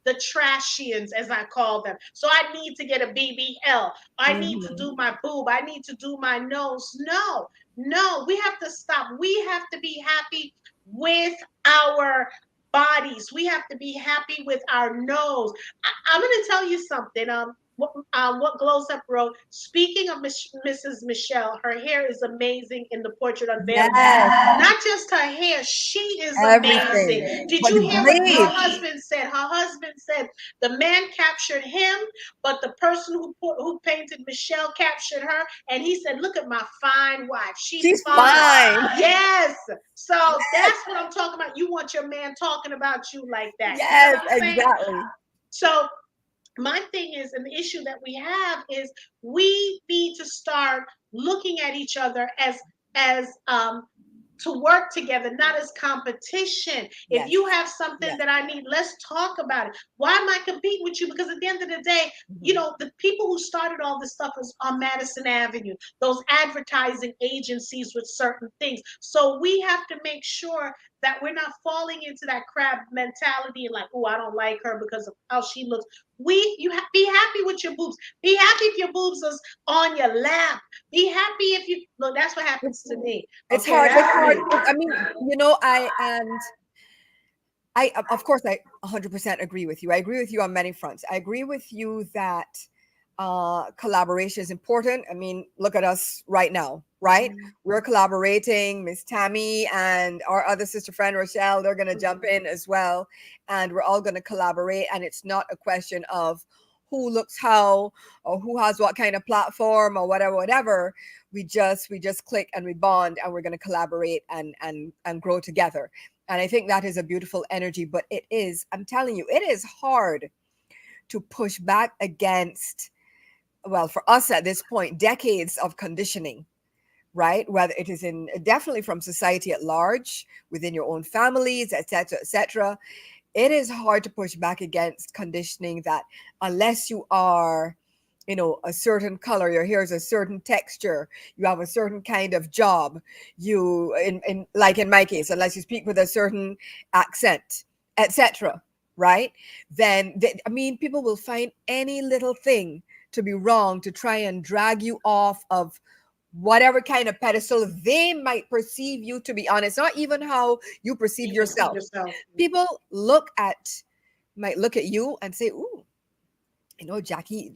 the trashians, as I call them. So I need to get a BBL. I need to Mhm. do my boob. I need to do my nose. No, no, we have to stop. We have to be happy with our bodies. We have to be happy with our nose. I'm going to tell you something. What Glows Up wrote. Speaking of Mrs. Michelle, her hair is amazing in the portrait unveiling. Yes. Not just her hair, she is Everything. amazing. Did But you the hear what her brave. husband said? Her husband said the man captured him, but the person who painted Michelle captured her, and he said, "Look at my fine wife. She's She's fine." fine. Yes. So that's what I'm talking about. You want your man talking about you like that. You know Yes, what I'm saying? exactly. So my thing is, and the issue that we have is we need to start looking at each other as to work together, not as competition. If Yes. you have something Yes. that I need, let's talk about it. Why am I competing with you? Because at the end of the day, Mhm. the people who started all this stuff is on Madison Avenue, those advertising agencies with certain things. So we have to make sure that we're not falling into that crab mentality and like, oh, I don't like her because of how she looks. Be happy with your boobs. Be happy if your boobs is on your lap. Be happy if you look. That's what happens It's to me. it's Okay, hard. It's that's hard. me. I mean, of course, I 100% agree with you. I agree with you on many fronts. I agree with you that collaboration is important. I mean, look at us right now, right? Mhm, We're collaborating. Miss Tammy and our other sister friend Rochelle, they're going to jump mhm. in as well, and we're all going to collaborate. And it's not a question of who looks how or who has what kind of platform or whatever, whatever. We just click and we bond, and we're going to collaborate and grow together. And I think that is a beautiful energy. But it is, I'm telling you, it is hard to push back against, well, for us at this point, decades of conditioning, right? Whether it is in definitely from society at large, within your own families, etc., etc. It is hard to push back against conditioning that unless you are, a certain color, your hair is a certain texture, you have a certain kind of job, you in like in my case, unless you speak with a certain accent, etc., right? Then I mean, people will find any little thing to be wrong to try and drag you off of whatever kind of pedestal they might perceive you to be on. It's not even how you perceive You perceive yourself. yourself. People might look at you and say, "Ooh, Jackie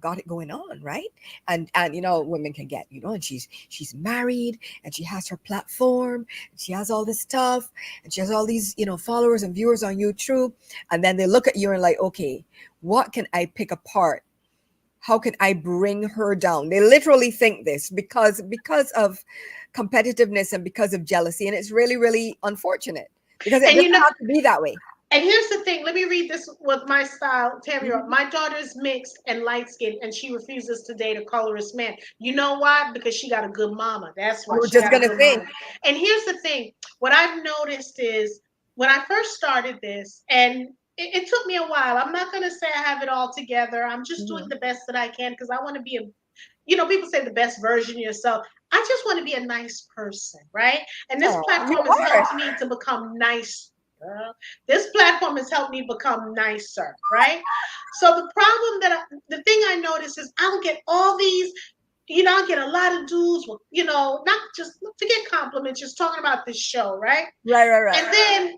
got it going on, right?" And women can get, and she's married and she has her platform and she has all this stuff and she has all these, followers and viewers on YouTube. And then they look at you and like, okay, what can I pick apart? How can I bring her down? They literally think this because of competitiveness and because of jealousy. And it's really, really unfortunate because it And doesn't have to be that way. and here's the thing. Let me read this with my style, Tammy. Mhm. My daughter's mixed and light skinned, and she refuses to date a colorist man. You know why? Because she got a good mama. That's I why was she just got a gonna good say, mama. And here's the thing. What I've noticed is when I first started this, and it took me a while. I'm not going to say I have it all together. I'm just doing Mhm. the best that I can because I want to be a, people say the best version of yourself. I just want to be a nice person, right? And this Oh, you platform has are. helped me to become nice. This platform has helped me become nicer, right? So the thing I notice is I'll get all these, I get a lot of dudes with, not just forget compliments, just talking about this show, right? Right, right, right. And then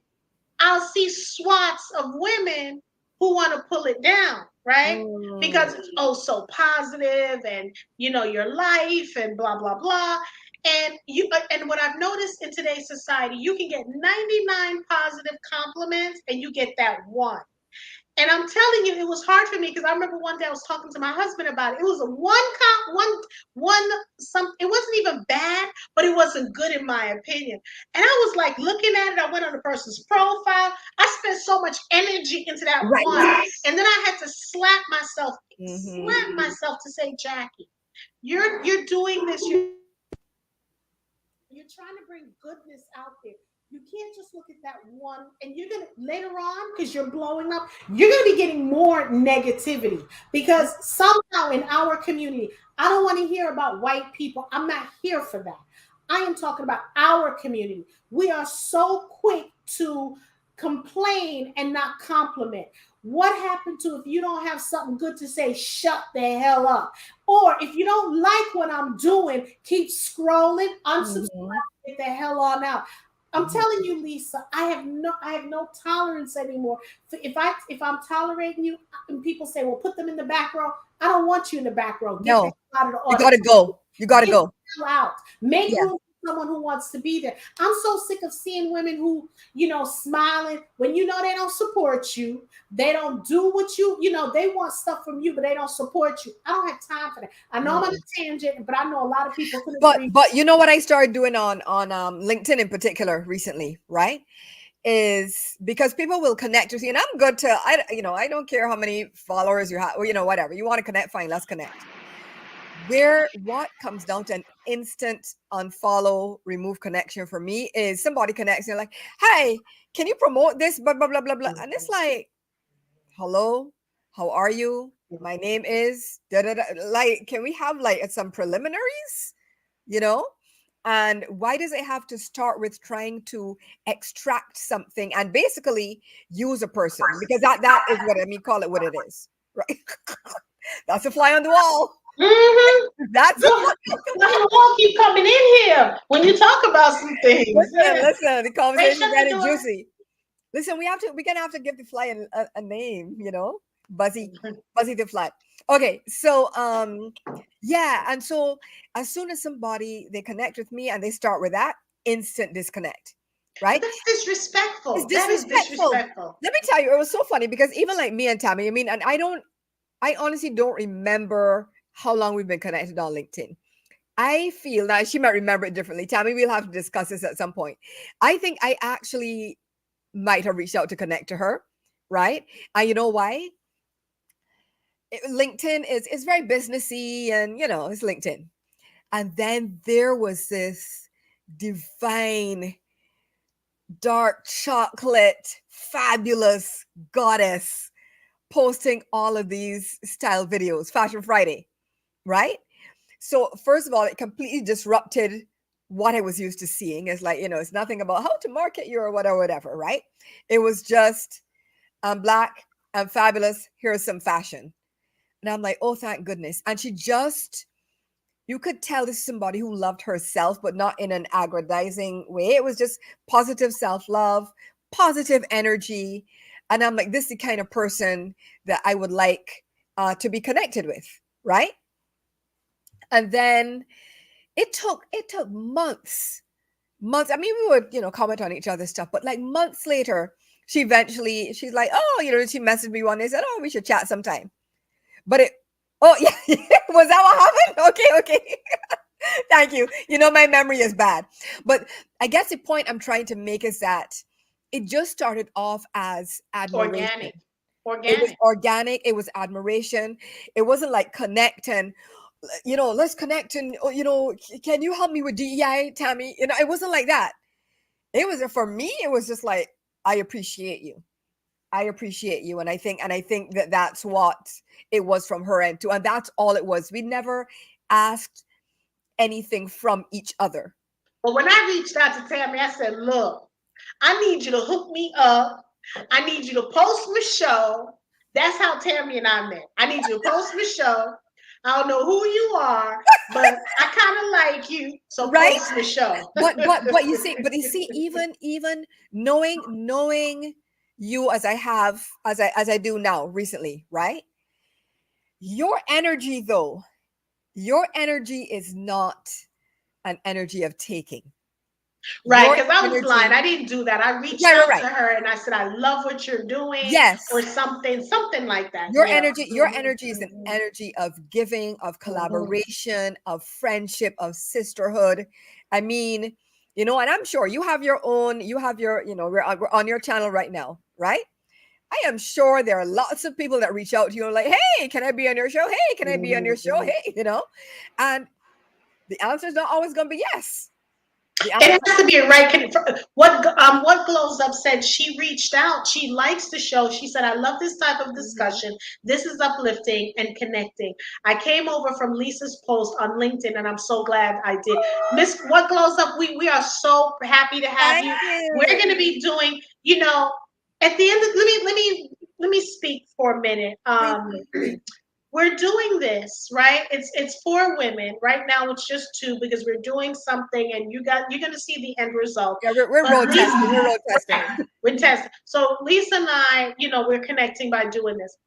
I'll see swaths of women who want to pull it down, right? Mm. Because it's oh so positive and your life and blah blah blah. And what I've noticed in today's society, you can get 99 positive compliments and you get that one. And I'm telling you, it was hard for me because I remember one day I was talking to my husband about it. It was a it wasn't even bad, but it wasn't good in my opinion. And I was like looking at it. I went on the person's profile. I spent so much energy into that Right. one. And then I had to Mm-hmm. slap myself to say, Jackie, you're doing this. You're trying to bring goodness out there. You can't just look at that one, and you're gonna later on because you're blowing up. You're gonna be getting more negativity because somehow in our community, I don't want to hear about white people. I'm not here for that. I am talking about our community. We are so quick to complain and not compliment. What happened to if you don't have something good to say, shut the hell up? Or if you don't like what I'm doing, keep scrolling, unsubscribe, Mm-hmm. get the hell on out. I'm telling you, Lisa, I have no tolerance anymore. If I'm tolerating you, and people say, well, put them in the back row. I don't want you in the back row. Get the No, hell out of the you audience. gotta go. You gotta Get go. the hell out. Make Yeah. room for someone who wants to be there. I'm so sick of seeing women who, smiling when they don't support you. They don't do what they want stuff from you, but they don't support you. I don't have time for that. I know I'm on Mm. a tangent, but I know a lot of people can But agree. you know what I started doing on LinkedIn in particular recently, right? Is because people will connect with you, and I'm good to I don't care how many followers you have, or whatever you want to connect, fine, let's connect. Where what comes down to an instant unfollow, remove connection for me is somebody connects and like, hey, can you promote this? Blah blah blah blah blah. And it's like, hello, how are you? My name is da da da. Like, can we have like some preliminaries? You know? And why does it have to start with trying to extract something and basically use a person? Because that is what I mean, call it what it is. Right. That's a fly on the wall. Mm-hmm. That's a Look, the wall keep coming in here when you talk about some things. listen. The Ray, conversation is shut the getting door. juicy. Listen, we're gonna have to give the fly a name, Buzzy, Buzzy the fly. Okay, so yeah, and so as soon as somebody they connect with me and they start with that instant disconnect, But right? that's It's disrespectful. That is disrespectful. disrespectful. Let me tell you, it was so funny because even like me and Tammy, I mean, and I honestly don't remember how long we've been connected on LinkedIn. I feel that she might remember it differently. Tammy, we'll have to discuss this at some point. I think I actually might have reached out to connect to her, right? And you know why? LinkedIn is very businessy, and it's LinkedIn. And then there was this divine, dark chocolate, fabulous goddess posting all of these style videos, Fashion Friday, right? So first of all, it completely disrupted what I was used to seeing. It's like, it's nothing about how to market you or whatever, right? It was just, I'm black, I'm fabulous, here's some fashion. And I'm like, oh, thank goodness. And you could tell this is somebody who loved herself, but not in an aggrandizing way. It was just positive self-love, positive energy. And I'm like, this is the kind of person that I would like to be connected with, right? And then it took months. I mean, we would comment on each other's stuff, but like months later, she's like, oh, she messaged me one day, said, oh, we should chat sometime. But oh yeah, was that what happened? Okay. Thank you. My memory is bad, but I guess the point I'm trying to make is that it just started off as admiration. Organic. It was Organic. organic. It was admiration. It wasn't like connect and let's connect and can you help me with DEI, Tammy? It wasn't like that. It was for me. It was just like, I appreciate you. I appreciate you. And I think that that's what it was from her end too. And that's all it was. We never asked anything from each other. But when I reached out to Tammy, I said, look, I need you to hook me up. I need you to post my show. That's how Tammy and I met. I need you to post my show. I don't know who you are, but I kind of like you, so Right? post my show. But you see, even knowing you as I have as I do now recently, right? Your energy though, your energy is not an energy of taking. Right, Your because I was lying. energy, I didn't do that. I reached right, right, out right. to her and I said, I love what you're doing, or Yes. something like that. Your Yeah. energy, your energy is an energy of giving, of Mhm. collaboration, of friendship, of sisterhood. I mean, and I'm sure you have your own, you have your, we're on your channel right now, right? I am sure there are lots of people that reach out to you and like, hey, can I be on your show? Hey, can I be on your show? Mhm. Hey, and the answer is not always going to be yes. The It answer, has to be a what Glows Up said. She reached out. She likes the show. She said, "I love this type of Mhm. discussion. This is uplifting and connecting." I came over from Lisa's post on LinkedIn, and I'm so glad I did. Miss What Glows Up, we are so happy to have Thank you. We're you. going to be doing, at the end of let me speak for a minute. Please, please, please. We're doing this, right? It's for women. Right now it's just two because we're doing something and you're gonna see the end result. Yeah, we're But road testing. We're Lisa, road testing. right, we're testing. So Lisa and I, we're connecting by doing this.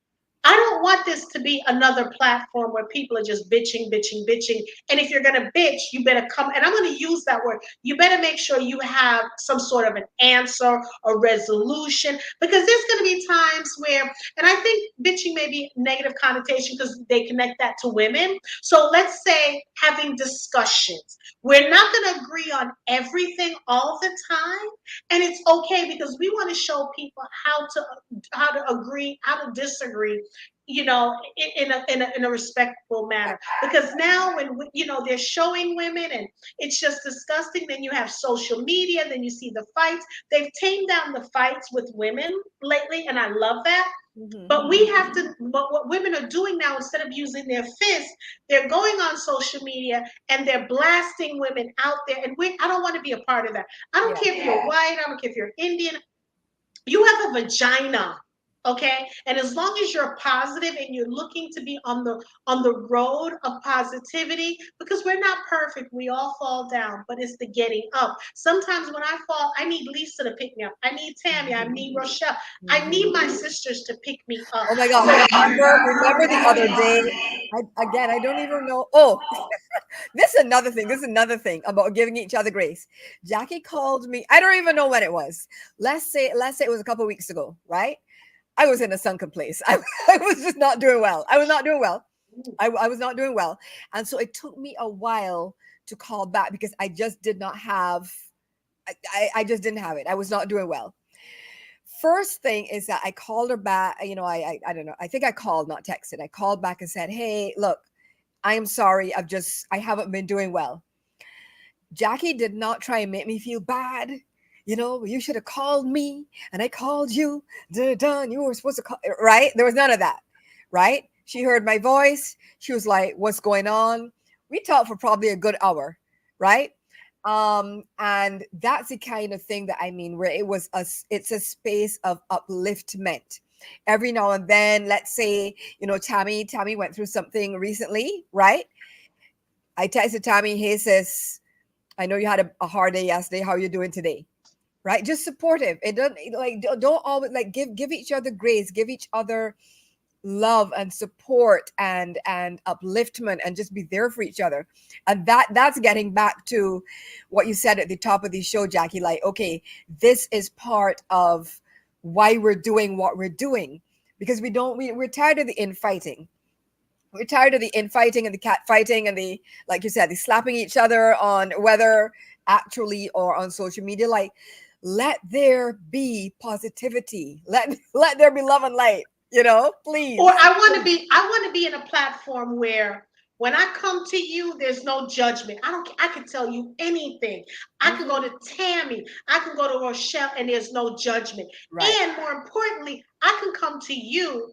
I don't want this to be another platform where people are just bitching, bitching, bitching. And if you're going to bitch, you better come, and I'm going to use that word. You better make sure you have some sort of an answer, a resolution, because there's going to be times where, and I think bitching may be negative connotation because they connect that to women. So let's say having discussions. We're not going to agree on everything all the time. And it's okay because we want to show people how to agree, how to disagree, in a respectful manner. Because now when they're showing women and it's just disgusting. Then you have social media, then you see the fights. They've tamed down the fights with women lately, and I love that. Mhm. But we have to, but what women are doing now, instead of using their fists, they're going on social media and they're blasting women out there. And I don't want to be a part of that. I don't Yeah. care if you're white, I don't care if you're Indian, you have a vagina, okay? And as long as you're positive and you're looking to be on the road of positivity, because we're not perfect, we all fall down, but it's the getting up. Sometimes when I fall, I need Lisa to pick me up, I need Tammy, I Mhm. need Rochelle, I need Mhm. my sisters to pick me up. Oh my gosh, remember the other day. Again, I don't even know. Oh, this is another thing. This is another thing about giving each other grace. Jackie called me. I don't even know when it was. Let's say it was a couple weeks ago, right? I was in a sunken place. I was just not doing well. I was not doing well. I was not doing well. And so it took me a while to call back because I just did not have, I just didn't have it. I was not doing well. First thing is that I called her back. I don't know. I think I called, not texted. I called back and said, hey, look, I am sorry. I haven't been doing well. Jackie did not try and make me feel bad. You should have called me and I called you. Dun, you were supposed to call, right? There was none of that, right? She heard my voice. She was like, what's going on? We talked for probably a good hour, right? And that's the kind of thing that I mean, where it's a space of upliftment. Every now and then, let's say, Tammy went through something recently, right? I texted Tammy, hey sis, I know you had a hard day yesterday. How are you doing today? Right? Just supportive. It doesn't like don't always like give each other grace, give each other love and support and upliftment, and just be there for each other. And that's getting back to what you said at the top of the show, Jackie. Like, okay, this is part of why we're doing what we're doing, because we're tired of the infighting. We're tired of the infighting and the cat fighting and the, like you said, the slapping each other on, whether actually or on social media. Like, let there be positivity. Let there be love and light. Please. Or I want to be in a platform where When I come to you, there's no judgment. I can tell you anything. I can go Mm-hmm. to Tammy. I can go to Rochelle, and there's no judgment. Right. And more importantly, I can come to you.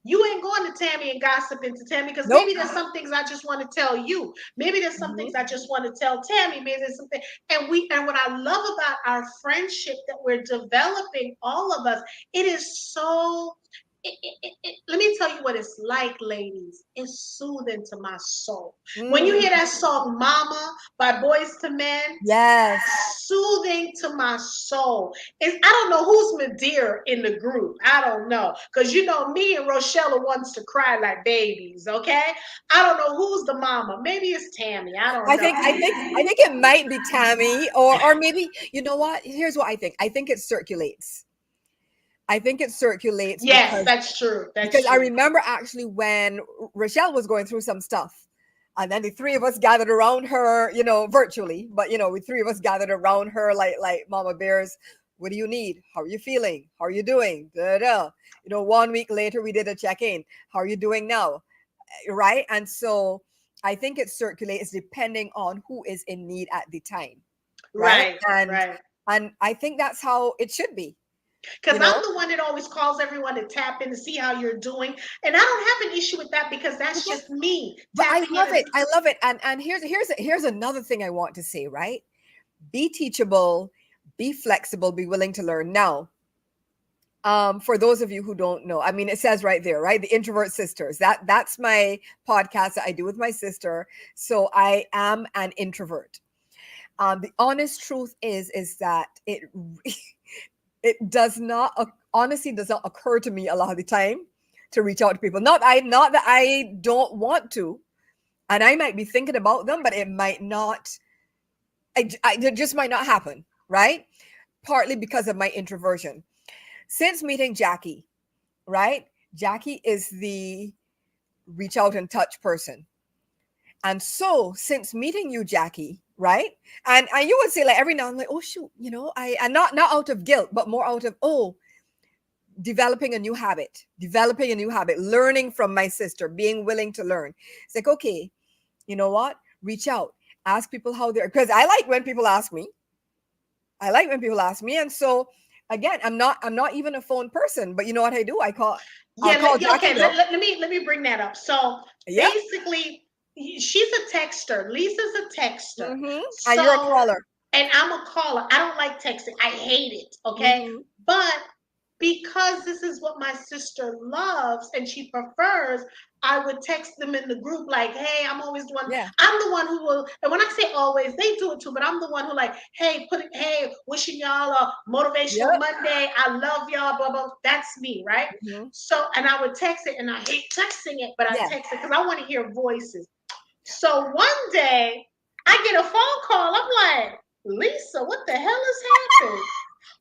You ain't going to Tammy and gossiping to Tammy because Nope. maybe there's some things I just want to tell you. Maybe there's some things Mm-hmm. I just want to tell Tammy. Maybe there's something. And what I love about our friendship that we're developing, all of us, it is so let me tell you what it's like, ladies. It's soothing to my soul. When you Mm. hear that song Mama by Boys to Men, Yes. soothing to my soul. I don't know who's Madeira in the group. I don't know. Because you know me and Rochelle wants to cry like babies, okay? I don't know who's the mama. Maybe it's Tammy. I don't I know. think I think I think it might be Tammy, or maybe, you know what? Here's what I think. I think it circulates. I think it circulates Yes, because that's true. That's I true. remember actually when Rochelle was going through some stuff, and then the three of us gathered around her, virtually, but we three of us gathered around her like mama bears. What do you need? How are you feeling? How are you doing? Da, da. 1 week later we did a check-in. How are you doing now? Right? And so I think it circulates depending on who is in need at the time, right? Right, And right. I think that's how it should be, Because you I'm know. the one that always calls everyone to tap in to see how you're doing. And I don't have an issue with that because that's Okay. just me But I tapping in love and it. I love it. And here's another thing I want to say, right? Be teachable, be flexible, be willing to learn. Now, for those of you who don't know, I mean, it says right there, right? The Introvert Sisters. That's my podcast that I do with my sister. So I am an introvert. The honest truth is that it does not honestly does not occur to me a lot of the time to reach out to people. Not that I don't want to, and I might be thinking about them, but it might not. It just might not happen, right? Partly because of my introversion. Since meeting Jackie, right? Jackie is the reach out and touch person. And so since meeting you, Jackie, right? And you would say like every now and then, like, oh shoot, I and not out of guilt, but more out of developing a new habit, learning from my sister, being willing to learn. It's like, okay, you know what? Reach out, ask people how they're, because I like when people ask me. I like when people ask me. And so again, I'm not even a phone person, but you know what I do? I'll yeah, call yeah, Jackie okay, though. let me bring that up. So Yep. basically, she's a texter. Lisa's a texter. Mm-hmm. And you're a So, caller. and I'm a caller. I don't like texting. I hate it. Okay. Mm-hmm. But because this is what my sister loves and she prefers, I would text them in the group like, hey, Yeah. I'm the one who will, and when I say always, they do it too, but I'm the one who like, hey, wishing y'all a motivational Yep. Monday. I love y'all, blah, blah. That's me, right? Mm-hmm. So, and I would text it and I hate texting it, but I Yeah. text it because I want to hear voices. So one day I get a phone call. I'm like, Lisa, what the hell has happened?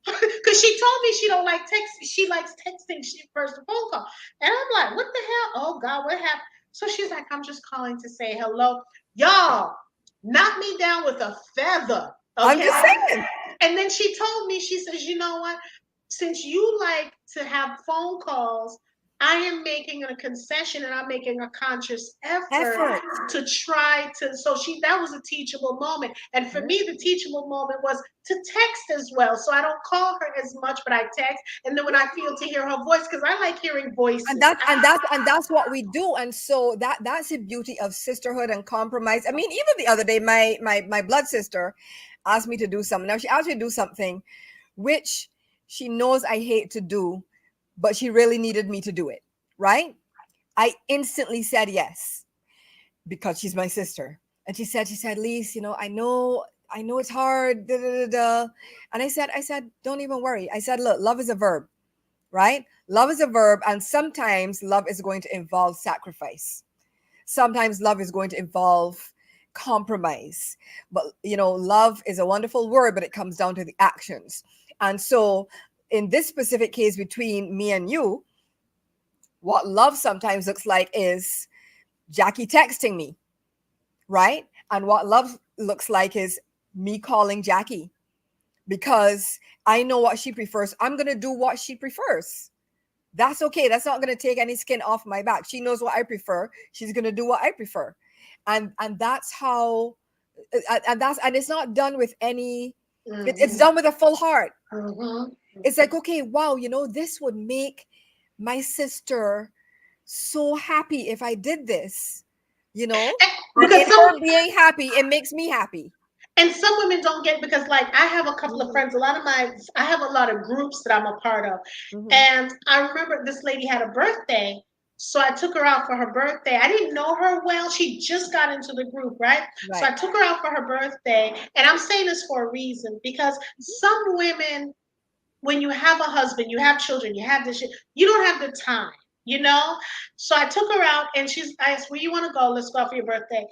Because she told me she don't like text. She likes texting. She first a phone call, and I'm like, what the hell? Oh God, what happened? So she's like, I'm just calling to say hello, y'all. Knock me down with a feather, I'm just okay? saying. And then she told me, she says, you know what? Since you like to have phone calls, I am making a concession and I'm making a conscious effort Effort. to try to. So that was a teachable moment. And for Yeah. me, the teachable moment was to text as well. So I don't call her as much, but I text. And then when I feel to hear her voice, because I like hearing And voices. that's what we do. And so that's the beauty of sisterhood and compromise. I mean, even the other day, my blood sister asked me to do something. Now she asked me to do something which she knows I hate to do, but she really needed me to do it. Right? I instantly said yes because she's my sister. And she said, Lise, I know it's hard. Da, da, da, da. And I said, don't even worry. I said, look, love is a verb, right? Love is a verb, and sometimes love is going to involve sacrifice. Sometimes love is going to involve compromise. But love is a wonderful word, but it comes down to the actions. And so, in this specific case between me and you, what love sometimes looks like is Jackie texting me, right? And what love looks like is me calling Jackie because I know what she prefers. I'm going to do what she prefers. That's okay. That's not going to take any skin off my back. She knows what I prefer. She's going to do what I prefer. and that's how, and it's not done with any, it's Mhm. done with a full heart. Mhm. It's like, okay, wow, this would make my sister so happy if I did this, you know? And Because in her being happy, it makes me happy. some women don't get, because like I have a couple of Hmm. friends, I have a lot of groups that I'm a part of. Hmm. And I remember this lady had a birthday. So I took her out for her birthday. I didn't know her well. She just got into the group, right? So Right. I took her out for her birthday. And I'm saying this for a reason, because some women, when you have a husband, you have children, you have this shit, you don't have the time, you know? So I took her out and I asked, where you want to go? Let's go out for your birthday.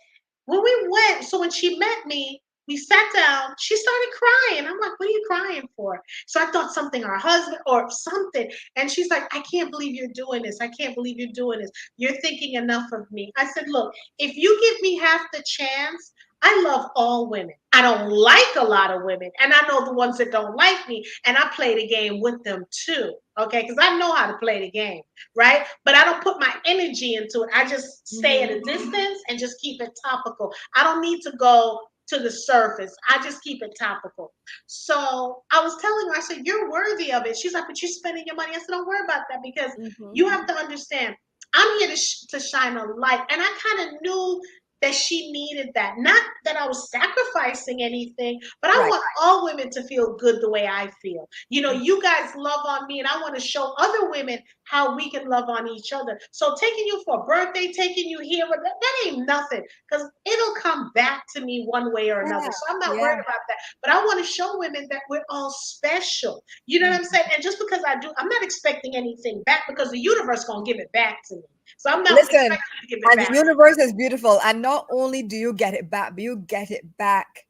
When we went, so when she met me, we sat down, she started crying. I'm like, what are you crying for? So I thought something, our husband or something. And she's like, I can't believe you're doing this. I can't believe you're doing this. You're thinking enough of me. I said, look, if you give me half the chance, I love all women. I don't like a lot of women, and I know the ones that don't like me, and I play the game with them too. Okay, because I know how to play the game, right? But I don't put my energy into it. I just stay at Hmm. a distance and just keep it topical. I don't need to go to the surface. I just keep it topical. So I was telling her, I said, you're worthy of it. She's like, but you're spending your money. I said, don't worry about that, because Hmm. you have to understand, I'm here to shine a light. And I kind of knew that she needed that. Not that I was sacrificing anything, but I Right. want all women to feel good the way I feel. You guys love on me, and I want to show other women how we can love on each other. So taking you for a birthday, taking you here, that ain't nothing, because it'll come back to me one way or Yeah. another. So I'm not Yeah. worried about that. But I want to show women that we're all special. You know what I'm saying? Mhm. And just because I do, I'm not expecting anything back, because the universe gonna give it back to me. So I'm not Listen, expecting you to give it and the back. universe is beautiful. And not only do you get it back, but you get it back.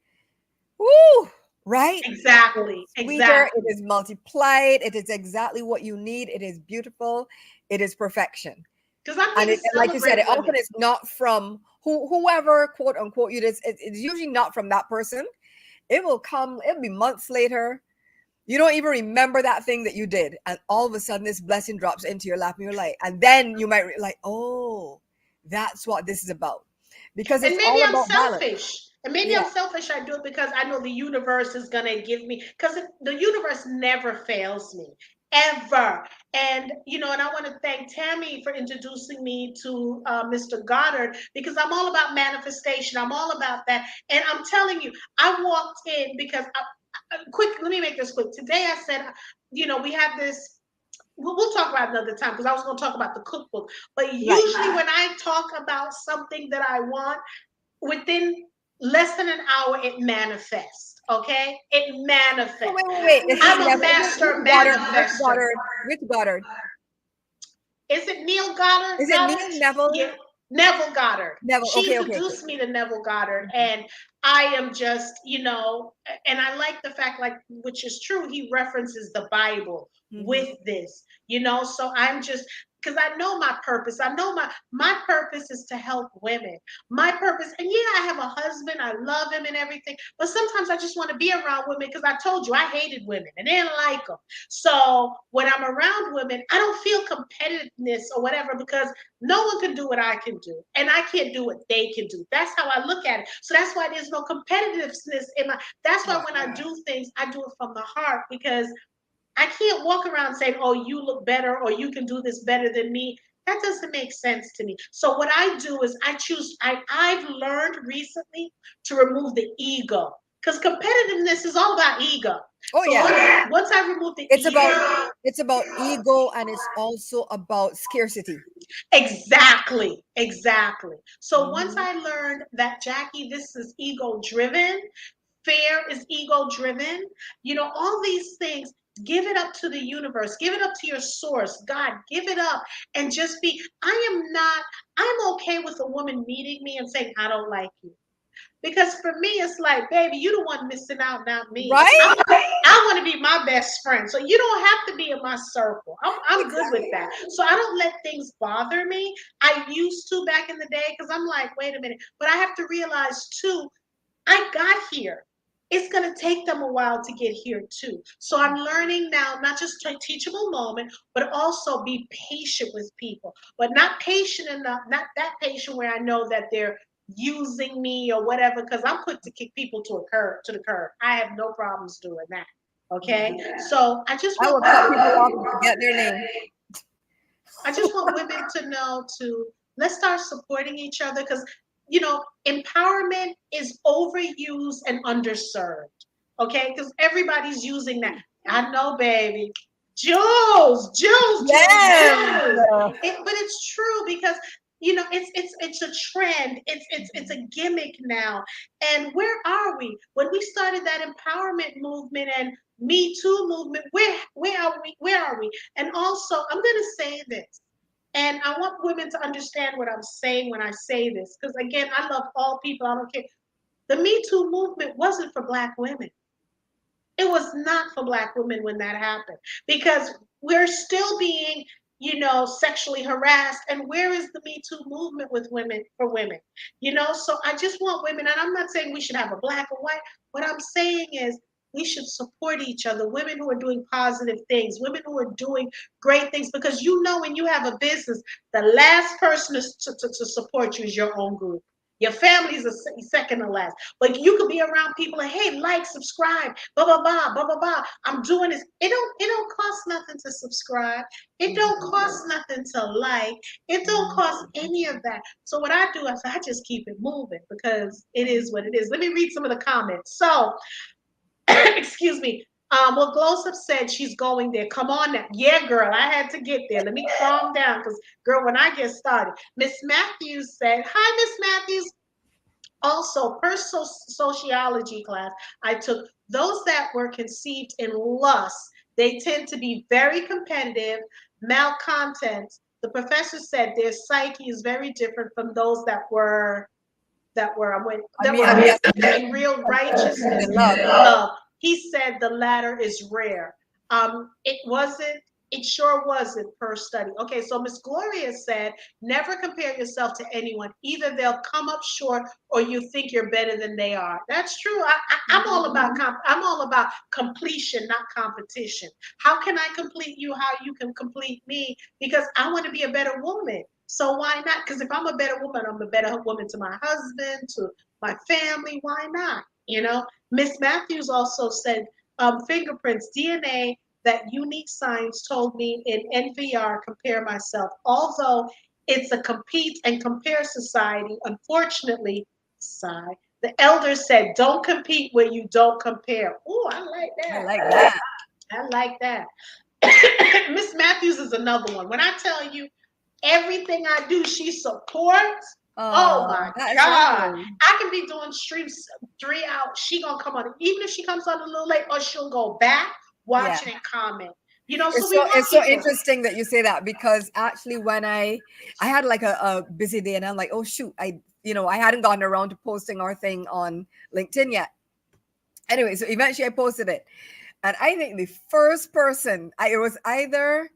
Woo! Right? Exactly, It's sweeter. It exactly. is multiplied. It is exactly what you need. It is beautiful. It is perfection. Because I'm And here to and like you said, celebrate it often women. is not from whoever, quote unquote, you this. It's usually not from that person. It will come. It'll be months later. You don't even remember that thing that you did, and all of a sudden, this blessing drops into your lap, and you're like, and then you might like, oh, that's what this is about, because And it's maybe all I'm about balance. selfish. And maybe Yeah, I'm selfish. I do it because I know the universe is going to give me, because the universe never fails me, ever. And, and I want to thank Tammy for introducing me to Mr. Goddard, because I'm all about manifestation. I'm all about that. And I'm telling you, I walked in because, quick, let me make this quick. Today I said, we have this. We'll talk about it another time, because I was going to talk about the cookbook. But right. usually, when I talk about something that I want, within less than an hour, it manifests. Okay, it Oh, manifests. wait. Is this I'm a Neville? Which master Goddard? Which manifester. Goddard? Which Goddard? Is it Neil Goddard? Is it Goddard? Neil Neville? Yeah, Neville Goddard. Neville. She Okay, okay, okay. introduced me to Neville Goddard, and I am just, and I like the fact, like, which is true, he references the Bible Hmm. with this, so I'm just, because I know my purpose. I know my purpose is to help women. My purpose, and yeah, I have a husband, I love him and everything, but sometimes I just want to be around women, because I told you I hated women and didn't like them. So when I'm around women, I don't feel competitiveness or whatever, because no one can do what I can do, and I can't do what they can do. That's how I look at it. So that's why there's no competitiveness in my. That's why Right. when I do things, I do it from the heart, because I can't walk around saying, "Oh, you look better," or "You can do this better than me." That doesn't make sense to me. So what I do is I choose. I've learned recently to remove the ego, because competitiveness is all about ego. Oh So yeah. once I remove the It's about ego. it's about ego, and it's also about scarcity. Exactly, exactly. So once Hmm. I learned that, Jackie, this is ego driven, fear is ego driven, all these things, give it up to the universe, give it up to your source, God, give it up, and just be. I'm okay with a woman meeting me and saying, I don't like you. Because for me, it's like, baby, you the one missing out, not me. Right? I want to be my best friend. So you don't have to be in my circle. I'm good with Exactly. that. So I don't let things bother me. I used to back in the day, because I'm like, wait a minute. But I have to realize too, I got here. It's going to take them a while to get here too. So I'm learning now, not just a teachable moment, but also be patient with people, but not patient enough, not that patient where I know that they're using me or whatever, because I'm quick to kick people to the curb. I have no problems doing that. Okay, so I just I want will cut women, people off and forget their name. I just want women to know to let's start supporting each other, because empowerment is overused and underserved. Okay, because everybody's using that. I know, baby. Jules, Jules, Jules, Yes. Jules. But it's true, because it's a trend. It's a gimmick now. And where are we? When we started that empowerment movement and Me Too movement, where are we? Where are we? And also, I'm gonna say this. And I want women to understand what I'm saying when I say this, because again, I love all people. I don't care. The Me Too movement wasn't for Black women. It was not for Black women when that happened, because we're still being, sexually harassed. And where is the Me Too movement with women for women? So I just want women, and I'm not saying we should have a black or white. What I'm saying is we should support each other. Women who are doing positive things, women who are doing great things, because when you have a business, the last person to support you is your own group. Your family is a second to last. But you could be around people and, hey, like, subscribe, blah blah blah blah blah blah. I'm doing this. It don't cost nothing to subscribe. It don't cost nothing to like. It don't cost any of that. So what I do is I just keep it moving, because it is what it is. Let me read some of the comments. So, excuse me. Well, Glossop said she's going there. Come on now. Yeah, girl, I had to get there. Let me calm down, because, girl, when I get started. Miss Matthews said, hi, Miss Matthews. Also, per sociology class I took, those that were conceived in lust, they tend to be very competitive, malcontent. The professor said their psyche is very different from those I that mean, were I'm guessing in real righteousness in love. and love. He said the latter is rare. It wasn't. It sure wasn't per study. Okay, so Miss Gloria said, never compare yourself to anyone. Either they'll come up short or you think you're better than they are. That's true. I'm all about I'm all about completion, not competition. How can I complete you? How you can complete me? Because I want to be a better woman. So why not? Because if I'm a better woman, I'm a better woman to my husband, to my family. Why not? Miss Matthews also said, fingerprints, DNA, that unique science told me in NVR, compare myself. Although it's a compete and compare society, unfortunately, sigh, the elders said, don't compete where you don't compare. Oh, I like I that. like that. I like that. Miss Matthews is another one. When I tell you everything I do, she supports. Oh Oh, my that is God. lovely. I can be doing streams 3 hours. She gonna come on. Even if she comes on a little late, or she'll go back, Yeah. watch it and comment. So It's we so want it's so people. interesting that you say that, because actually when I had like a busy day and I'm like, oh shoot, I hadn't gotten around to posting our thing on LinkedIn yet. Anyway, so eventually I posted it. And I think the first person, it was either,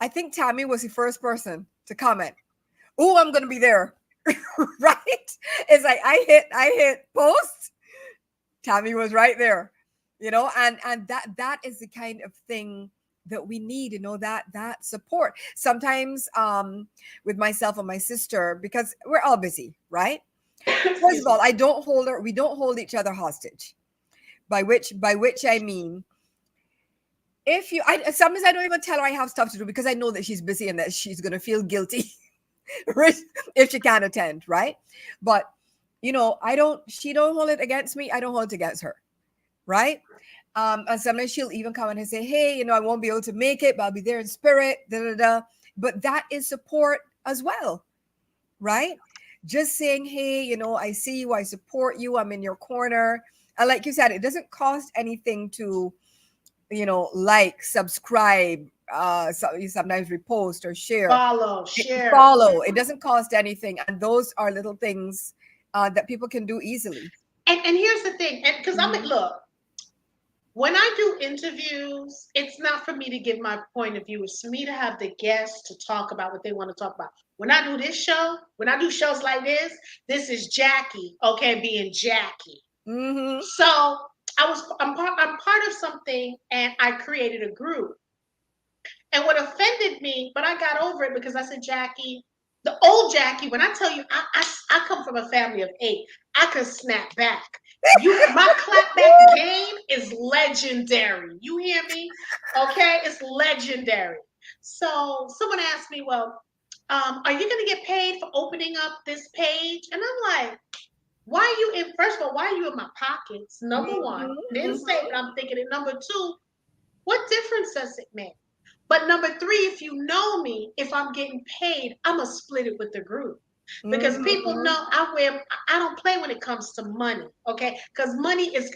I think Tammy was the first person to comment. Oh, I'm gonna be there. Right? It's like I hit post. Tammy was right there. And that is the kind of thing that we need, that support. Sometimes with myself and my sister, because we're all busy, right? First of Excuse all, me. we don't hold each other hostage. By which I mean, if you I sometimes I don't even tell her I have stuff to do, because I know that she's busy and that she's gonna feel guilty if she can't attend, right? But she don't hold it against me, I don't hold it against her, right? And sometimes she'll even come and say, hey, I won't be able to make it, but I'll be there in spirit, da da da. But that is support as well, right? Just saying, hey, I see you, I support you, I'm in your corner. And like you said, it doesn't cost anything to, like, subscribe, so you sometimes repost or share. Follow, share. Follow. It doesn't cost anything. And those are little things that people can do easily. And here's the thing, and because Mhm. look, when I do interviews, it's not for me to give my point of view. It's for me to have the guests to talk about what they want to talk about. When I do this show, when I do shows like this is Jackie, okay, being Jackie. Mhm. So I'm part of something, and I created a group. And what offended me, but I got over it, because I said, Jackie, The old Jackie, when I tell you, I come from a family of 8. I could snap back. My clapback game is legendary. You hear me? Okay, it's legendary. So someone asked me, well, are you going to get paid for opening up this page? And I'm like, why are you in? First of all, why are you in my pockets? Number one, didn't say, but I'm thinking it. Number two, what difference does it make? But number three, if you know me, if I'm getting paid, I'm gonna split it with the group. Because people know I don't play when it comes to money, okay? Because money is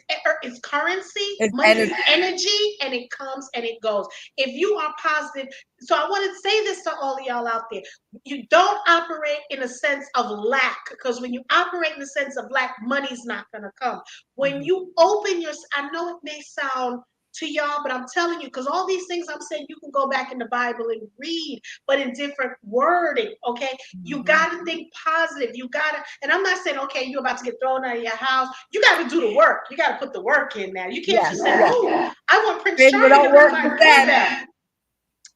currency, It's money is energy. energy, and it comes and it goes. If you are positive, so I want to say this to all of y'all out there: you don't operate in a sense of lack, because when you operate in a sense of lack, money's not gonna come. When you open your, I know it may sound to y'all, but I'm telling you, because all these things I'm saying, you can go back in the Bible and read, but in different wording, okay? You got to think positive. You got to, and I'm not saying, okay, you're about to get thrown out of your house. You got to do the work. You got to put the work in now. You can't just say, oh, I want Prince Faith Charlie without to be work my is dead. doorbell.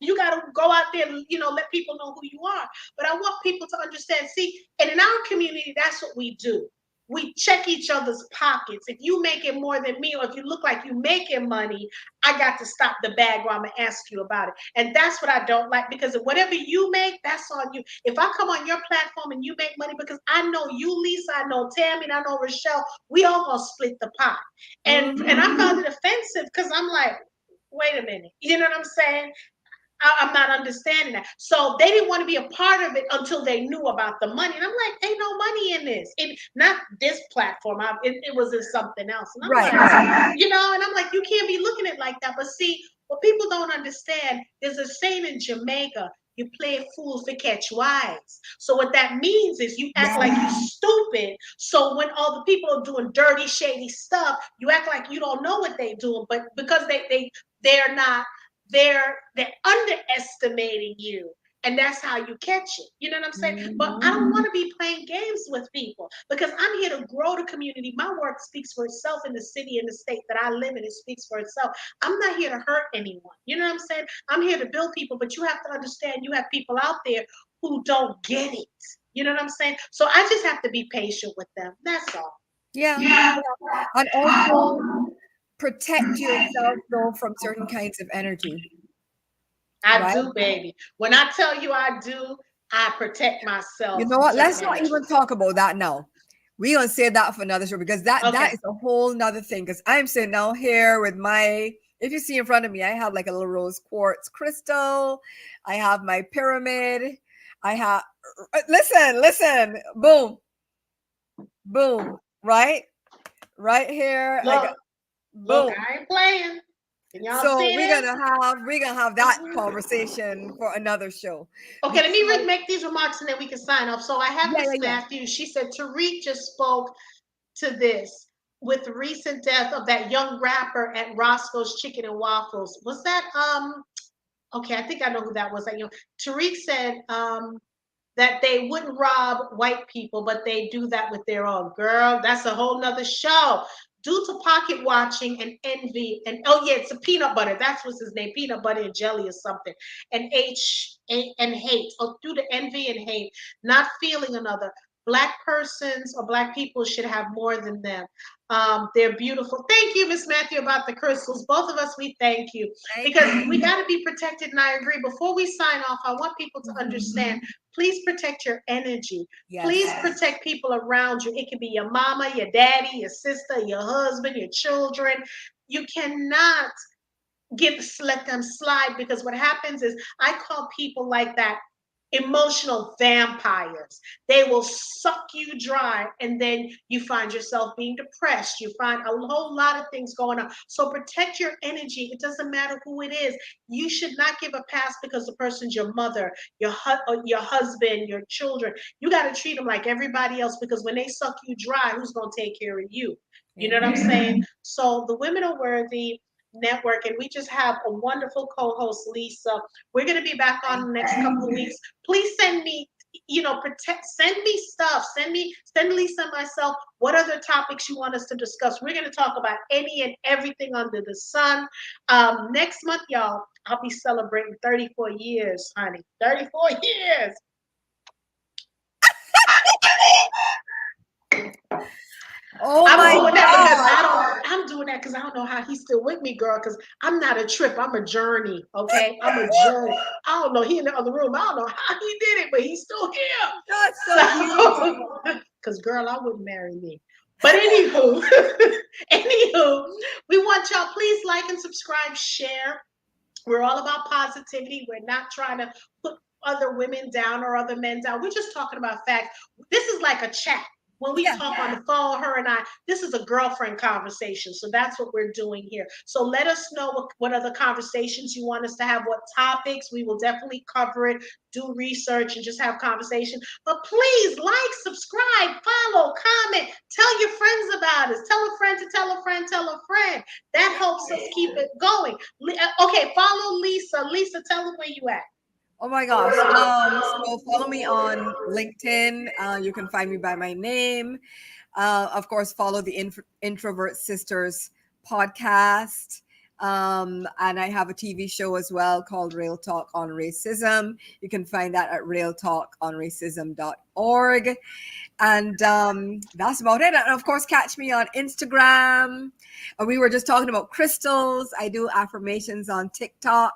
You got to go out there and, let people know who you are. But I want people to understand, see, and in our community, that's what we do. We check each other's pockets. If you making more than me, or if you look like you making money, I got to stop the bag, or I'm gonna ask you about it. And that's what I don't like, because whatever you make, that's on you. If I come on your platform and you make money, because I know you, Lisa, I know Tammy, and I know Rochelle, we all gonna split the pot. And I found it offensive, because I'm like, wait a minute, you know what I'm saying? I'm not understanding that. So they didn't want to be a part of it until they knew about the money. And I'm like, ain't no money in this. Not this platform. It was in something else. And I'm Right. like, and I'm like, you can't be looking at it like that. But see, what people don't understand, there's a saying in Jamaica, you play fools to catch wise. So what that means is you act like you stupid. So when all the people are doing dirty, shady stuff, you act like you don't know what they're doing. But because they're not, they're underestimating you, and that's how you catch it. You know what I'm saying? But I don't want to be playing games with people, because I'm here to grow the community. My work speaks for itself in the city and the state that I live in. It speaks for itself. I'm not here to hurt anyone. You know what I'm saying? I'm here to build people, but you have to understand, you have people out there who don't get it. You know what I'm saying? So I just have to be patient with them. That's all. Yeah. And also protect yourself though from certain kinds of energy. I Right? do, baby. When I tell you I do, I protect myself You know from what? certain Let's not even energies. talk about that now. We're gonna save that for another show, because that Okay. is a whole nother thing. Because I'm sitting down here with my, if you see in front of me, I have like a little rose quartz crystal. I have my pyramid. I have, listen, boom, boom, right here. I got Look, boom. I ain't playing. Can y'all So see this? we're gonna have that conversation for another show. Okay, let Because me make these remarks and then we can sign off. So I have Miss yeah. Matthews. She said Tariq just spoke to this with the recent death of that young rapper at Roscoe's Chicken and Waffles. Was that okay, I think I know who that was. Tariq said that they wouldn't rob white people, but they do that with their own. Girl, that's a whole nother show. Due to pocket watching and envy, and oh yeah, it's a peanut butter. That's what's his name, peanut butter and jelly or something. And and hate, or due to envy and hate, not feeling another. Black persons or black people should have more than them. They're beautiful. Thank you, Miss Matthew, about the crystals. Both of us, we thank you, because we got to be protected. And I agree. Before we sign off, I want people to understand. Please protect your energy. Yes. Please protect people around you. It can be your mama, your daddy, your sister, your husband, your children. You cannot let them slide, because what happens is, I call people like that emotional vampires. They will suck you dry, and then you find yourself being depressed. You find a whole lot of things going on. So protect your energy. It doesn't matter who it is. You should not give a pass because the person's your mother, your husband, your children. You got to treat them like everybody else, because when they suck you dry, who's going to take care of you? You know what I'm saying? So the Women Are Worthy Network, and we just have a wonderful co-host, Lisa. We're going to be back on the next couple of weeks. Please send me, send me stuff. Send Lisa and myself what other topics you want us to discuss. We're going to talk about any and everything under the sun. Next month, y'all, I'll be celebrating 34 years, honey. 34 years. Oh I'm my doing that because God. I'm doing that because I don't know how he's still with me, girl. Because I'm not a trip. I'm a journey. Okay, I'm a journey. I don't know. He in the other room. I don't know how he did it, but he's still here. That's so beautiful. So, because girl, I wouldn't marry me. But anywho, anywho, we want y'all please like and subscribe, share. We're all about positivity. We're not trying to put other women down or other men down. We're just talking about facts. This is like a chat. When we Yeah. talk on the phone, her and I, this is a girlfriend conversation. So that's what we're doing here. So let us know what other conversations you want us to have, what topics. We will definitely cover it, do research, and just have conversation. But please like, subscribe, follow, comment, tell your friends about us. Tell a friend to tell a friend, tell a friend. That helps us keep it going. Okay, follow Lisa. Lisa, tell them where you at. Oh my gosh. So follow me on LinkedIn. You can find me by my name. Of course, follow the Introvert Sisters podcast. And I have a TV show as well called Real Talk on Racism. You can find that at realtalkonracism.org. And that's about it. And of course, catch me on Instagram. We were just talking about crystals. I do affirmations on TikTok.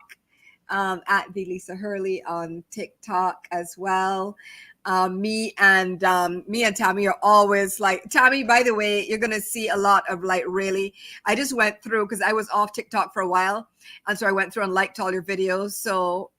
At the Lisa Hurley on TikTok as well. Me and Tammy are always like, Tammy, by the way, you're gonna see a lot of like really. I just went through because I was off TikTok for a while, and so I went through and liked all your videos. So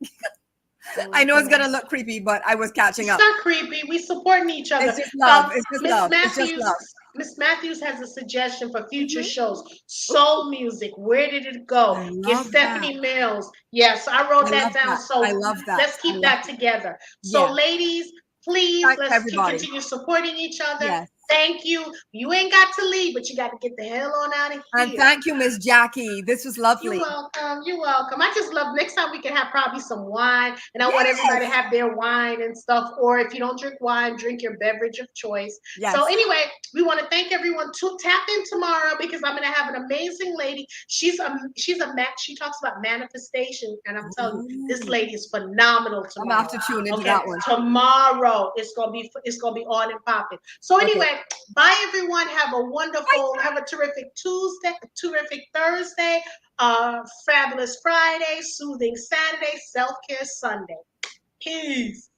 I know it's gonna look creepy, but I was catching It's up. not creepy. We supporting each other. It's just love. It's just Miss love. It's just Matthews. love. Miss Matthews has a suggestion for future Mhm. shows. Soul music. Where did it go? I Get love that. Stephanie Mills. Yes, I wrote I that love down. that. I So love that. let's I keep love that that. together. So, Yeah. ladies, please Thanks let's everybody. continue supporting each other. Yes. Thank you. You ain't got to leave, but you got to get the hell on out of And here. thank you, Miss Jackie. This was You're lovely. welcome. You're welcome. I just love next time we can have probably some wine, and I want everybody to Yes. have their wine and stuff. Or if you don't drink wine, drink your beverage of choice. So Yes. anyway, we want to thank everyone. To tap in tomorrow because I'm going to have an amazing lady. She talks about manifestation, and I'm telling you, this Ooh. lady is phenomenal I'm gonna have tomorrow. to tune into Okay, that one. tomorrow it's gonna be on and popping. So Okay. anyway, bye everyone. Have a terrific Tuesday, terrific Thursday. Fabulous Friday, soothing Saturday, self care Sunday. Peace.